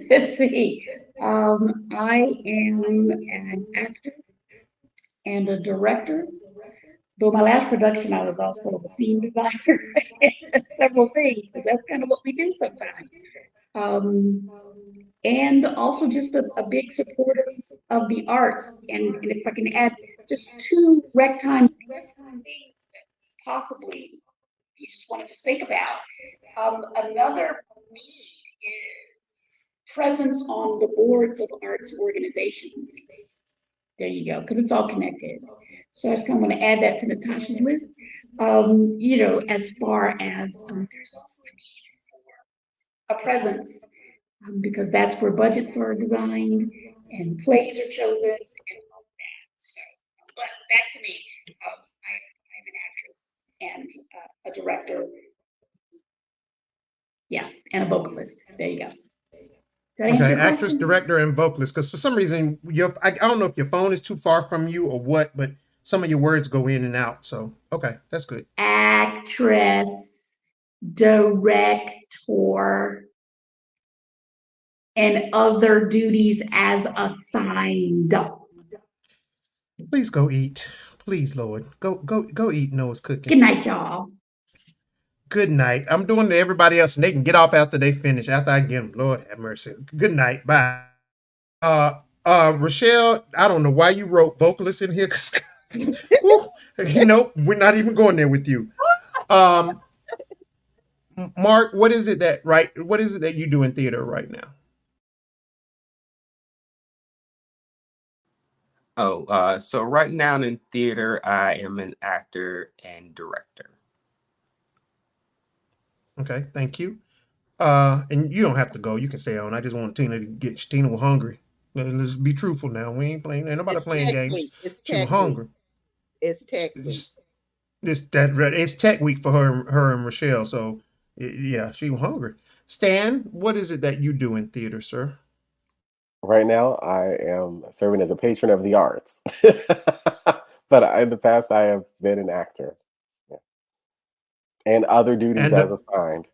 let's see. I am an actor and a director. Though my last production, I was also a scene designer and several things. So that's kind of what we do sometimes. Um, and also just a big supporter of the arts. And if I can add just two rec times list of things that possibly you just want to think about. Another need is presence on the boards of arts organizations. There you go, because it's all connected. So I just kind of want to add that to Natasha's list. As far as there's also a need for a presence, because that's where budgets are designed and plays are chosen and all that. So, but back to me. I'm an actress and a director. Yeah, and a vocalist. There you go. that answer Okay, your actress, question? director, and vocalist. Because for some reason, I don't know if your phone is too far from you or what, but some of your words go in and out. So, okay, that's good. Actress, director, and other duties as assigned. Please go eat. Please, Lord, go eat. Noah's cooking. Good night, y'all. Good night. I'm doing to everybody else, and they can get off after they finish. After I get them, Lord have mercy. Good night. Bye. Rochelle, I don't know why you wrote vocalist in here, because we're not even going there with you. Um, Mark, what is it that you do in theater right now? Oh, so right now in theater, I am an actor and director. Okay, thank you. And you don't have to go. You can stay on. I just want Tina to get. Tina was hungry. Let's be truthful now. We ain't playing. Ain't nobody It's playing tech games. week. It's She was tech week. hungry. It's tech week. It's, it's tech week for her and Rochelle. So yeah, she was hungry. Stan, what is it that you do in theater, sir? Right now, I am serving as a patron of the arts. But in the past, I have been an actor. Yeah. And other duties And as a assigned.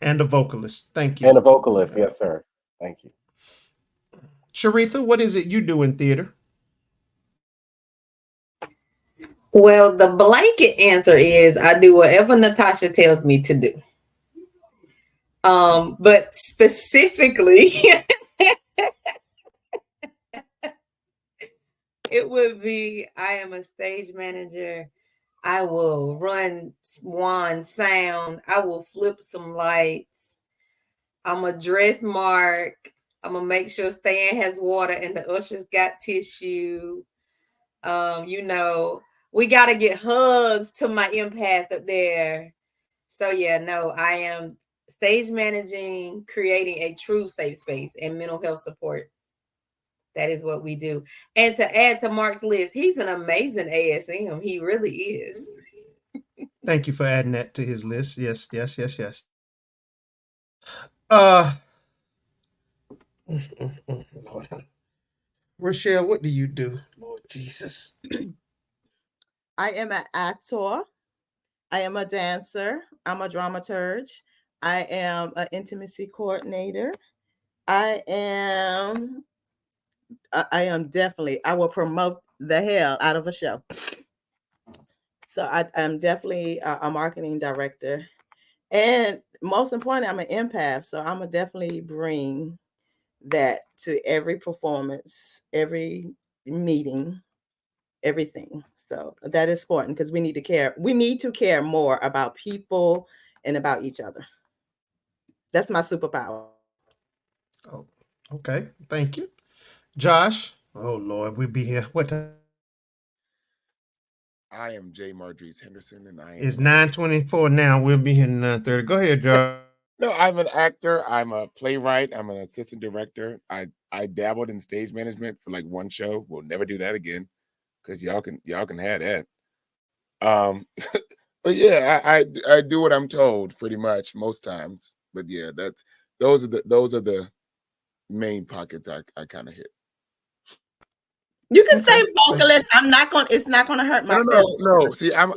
and a vocalist. Thank And a you. vocalist, yes, sir. Thank you. Sharitha, what is it you do in theater? Well, the blanket answer is I do whatever Natasha tells me to do. But specifically, it would be I am a stage manager. I will run Juan sound. I will flip some lights. I'm a dress Mark. I'm gonna make sure Stan has water and the ushers got tissue. We gotta get hugs to my empath up there. So yeah, no, I am stage managing, creating a true safe space and mental health support. That is what we do. And to add to Mark's list, he's an amazing ASM. He really is. Thank you for adding that to his list. Yes, yes, yes, yes. Uh, Lord, Rochelle, what do you do? Lord Jesus. I am an actor. I am a dancer. I'm a dramaturge. I am an intimacy coordinator. I am. I am definitely. I will promote the hell out of a show. So I am definitely a marketing director, and most importantly, I'm an empath. So I'm gonna definitely bring that to every performance, every meeting, everything. So that is important because we need to care. We need to care more about people and about each other. That's my superpower. Oh, okay. Thank you. Josh. Oh Lord, we'll be here. What time? I am J. Marjorie Henderson, and I It's am a 9:24 now. We'll be here in 9:30. Go ahead, Josh. no. I'm an actor. I'm a playwright. I'm an assistant director. I dabbled in stage management for like one show. We'll never do that again because y'all can have that. Um, but yeah, I do what I'm told pretty much most times. But yeah, those are the main pockets I kind of hit. You can Okay. say vocalist. I'm not gonna. It's not gonna hurt No, my no, feelings. no, no. See, I'm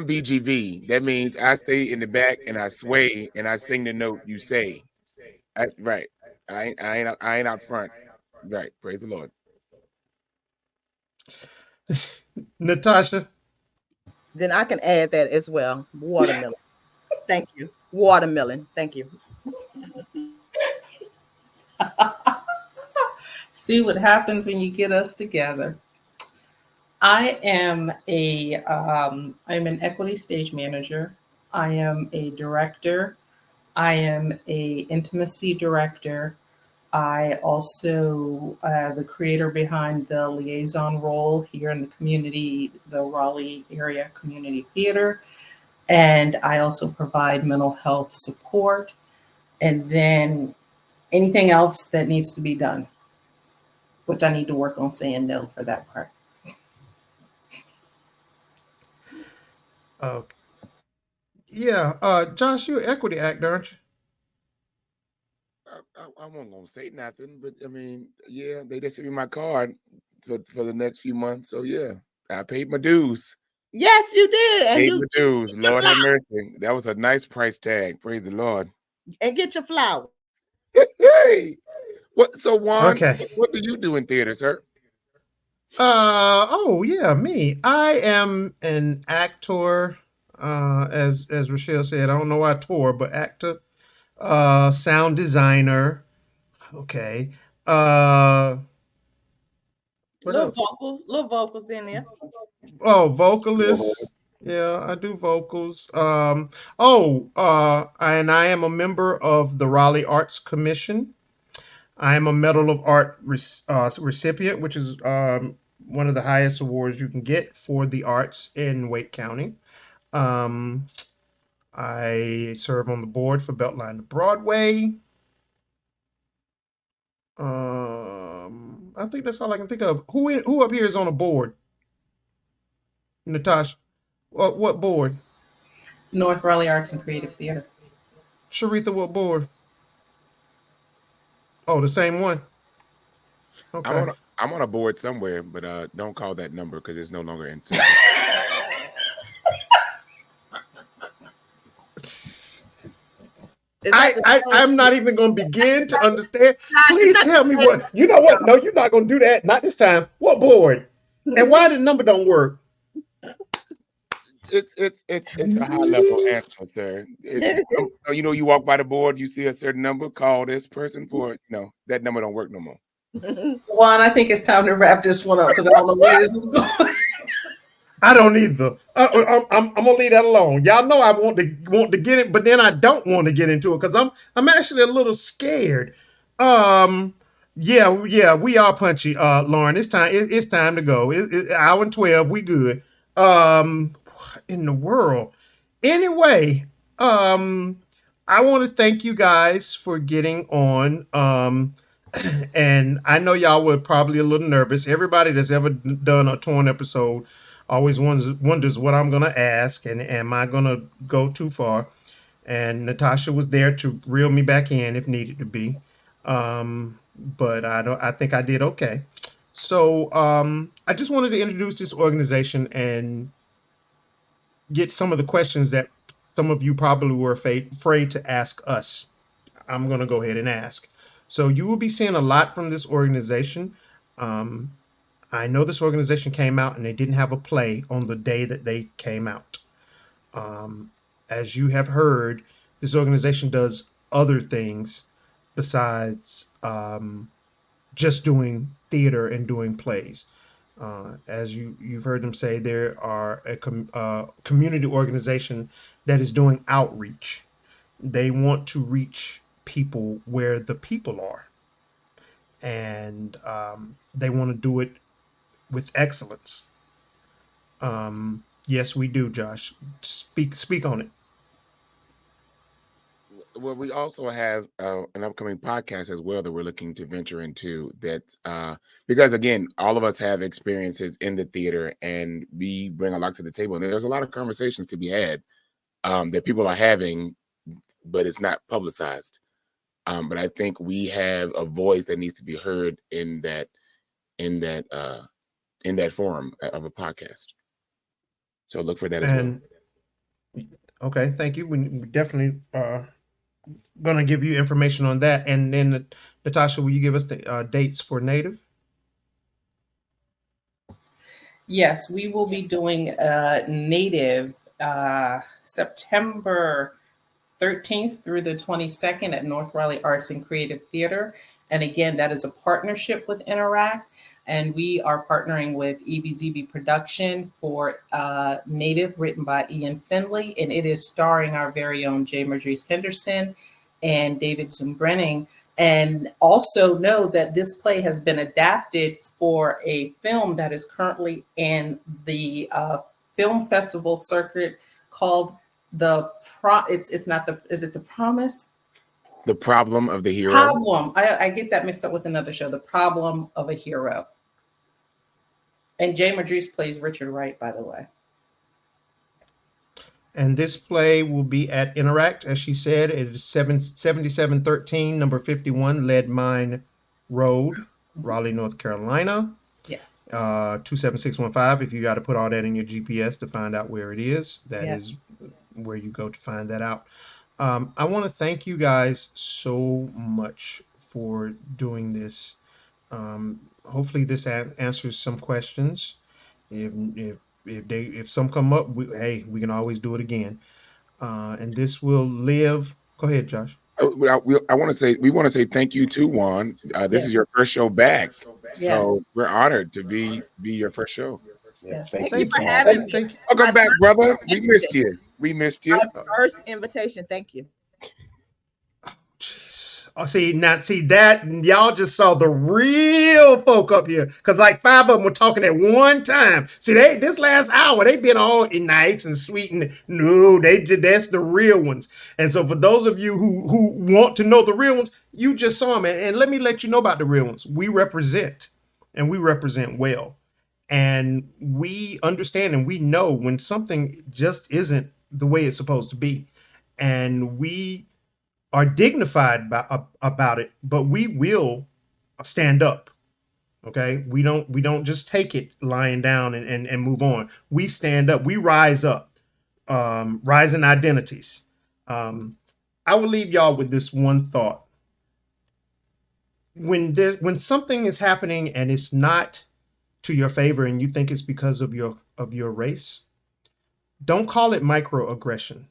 BGV. That means I stay in the back and I sway and I sing the note you say. Right. I ain't out front. Right. Praise the Lord. Natasha. Then I can add that as well. Watermelon. Thank you. Watermelon. Thank you. See what happens when you get us together. I'm an equity stage manager. I am a director. I am a intimacy director. I also the creator behind the liaison role here in the community, the Raleigh area community theater, and I also provide mental health support. And then anything else that needs to be done, which I need to work on saying no for that part. Okay. Yeah. Josh, you're an equity actor, aren't you? I won't gonna say nothing, but I mean, yeah, they just sent me my card for the next few months. So yeah, I paid my dues. Yes, you did. And Paid you my dues. get your Lord have flower. mercy. That was a nice price tag. Praise the Lord. And get your flower. Hey, what? So Juan, Okay. what do you do in theater, sir? Oh yeah, me. I am an actor. As Rochelle said, I don't know why tour, but actor. Sound designer. Okay. Uh, what else? Little vocals in there. Oh, Lord. vocalist. Yeah, I do vocals. And I am a member of the Raleigh Arts Commission. I am a Medal of Art recipient, which is one of the highest awards you can get for the arts in Wake County. Um, I serve on the board for Beltline to Broadway. I think that's all I can think of. Who up here is on a board? Natasha. What board? North Raleigh Arts and Creative Theater. Sharitha, what board? Oh, the same one. I'm Okay. on a, I'm on a board somewhere, but don't call that number because it's no longer in service. Is that the I'm not even going to begin to understand. Please tell me what. You know what? No, you're not going to do that. Not this time. What board? And why the number don't work? It's a high level answer, sir. So, you walk by the board, you see a certain number, call this person for that number don't work no more. Juan, I think it's time to wrap this one up because I don't know where this is going. I don't either. I'm gonna leave that alone. Y'all know I want to get it, but then I don't want to get into it because I'm actually a little scared. Yeah, we are punchy. Lauren, it's time. It's time to go. Hour and 12. We good. What in the world? Anyway, I want to thank you guys for getting on. And I know y'all were probably a little nervous. Everybody that's ever done a torn episode always wonders what I'm gonna ask and am I gonna go too far? And Natasha was there to reel me back in if needed to be. But I think I did okay. So I just wanted to introduce this organization and get some of the questions that some of you probably were afraid to ask us. I'm going to go ahead and ask. So you will be seeing a lot from this organization. Um, I know this organization came out and they didn't have a play on the day that they came out. As you have heard, this organization does other things besides just doing theater and doing plays. As you've heard them say, there are a community organization that is doing outreach. They want to reach people where the people are, and they want to do it with excellence. Yes, we do, Josh. Speak on it. Well, we also have an upcoming podcast as well that we're looking to venture into that because again, all of us have experiences in the theater and we bring a lot to the table. And there's a lot of conversations to be had that people are having, but it's not publicized. But I think we have a voice that needs to be heard in that forum of a podcast. So look for that as well. Okay, thank you. We definitely going to give you information on that. And then, Natasha, will you give us the dates for Native? Yes, we will be doing Native September 13th through the 22nd at North Raleigh Arts and Creative Theater. And again, that is a partnership with Interact. And we are partnering with EBZB Production for Native, written by Ian Finley. And it is starring our very own J. Madrice Henderson and David Zumbrenning. And also know that this play has been adapted for a film that is currently in the film festival circuit called it's not the, is it The Promise? The Problem of the Hero. Problem. I get that mixed up with another show, The Problem of a Hero. And Jay Madrice plays Richard Wright, by the way. And this play will be at Interact, as she said. It is 7713, number 51, Lead Mine Road, Raleigh, North Carolina. Yes. 27615. If you got to put all that in your GPS to find out where it is, that Yes. is where you go to find that out. I want to thank you guys so much for doing this. Hopefully, this answers some questions. If some come up, we can always do it again. And this will live. Go ahead, Josh. I want to say, we want to say thank you to Juan. This Yes. is your first show back, so Yes. we're honored to be your first show. Yes, Yes. thank Thank you for you. having me. Thank you. Welcome back, brother. We missed you. We missed you. My first invitation. Thank you. Jesus. Oh, see that y'all just saw the real folk up here, because like 5 of them were talking at one time. See, this last hour they've been all nice and sweet, and no, that's the real ones. And so for those of you who want to know the real ones, you just saw them, and let me let you know about the real ones. We represent, and we represent well, and we understand and we know when something just isn't the way it's supposed to be, and we are dignified about it, but we will stand up. Okay, we don't just take it lying down and move on. We stand up. We rise up. Rising identities. I will leave y'all with this one thought. When something is happening and it's not to your favor, and you think it's because of your race, don't call it microaggression.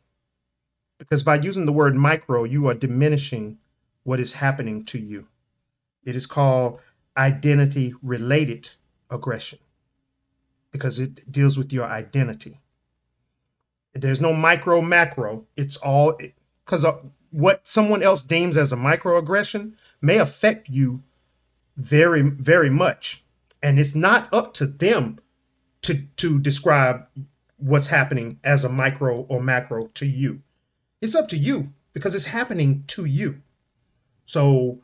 Because by using the word micro, you are diminishing what is happening to you. It is called identity related aggression because it deals with your identity. There's no micro macro. It's all because what someone else deems as a microaggression may affect you very, very much. And it's not up to them to describe what's happening as a micro or macro to you. It's up to you because it's happening to you. So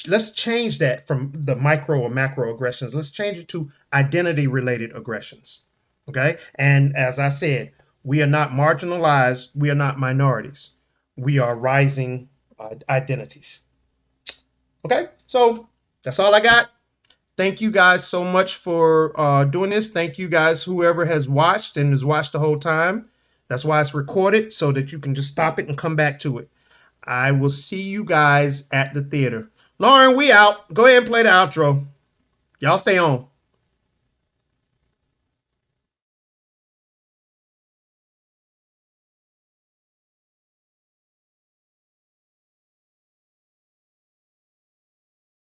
let's change that from the micro or macro aggressions. Let's change it to identity related aggressions. Okay. And as I said, we are not marginalized. We are not minorities. We are rising identities. Okay. So that's all I got. Thank you guys so much for doing this. Thank you guys, whoever has watched and has watched the whole time. That's why it's recorded, so that you can just stop it and come back to it. I will see you guys at the theater. Lauren, we out. Go ahead and play the outro. Y'all stay on.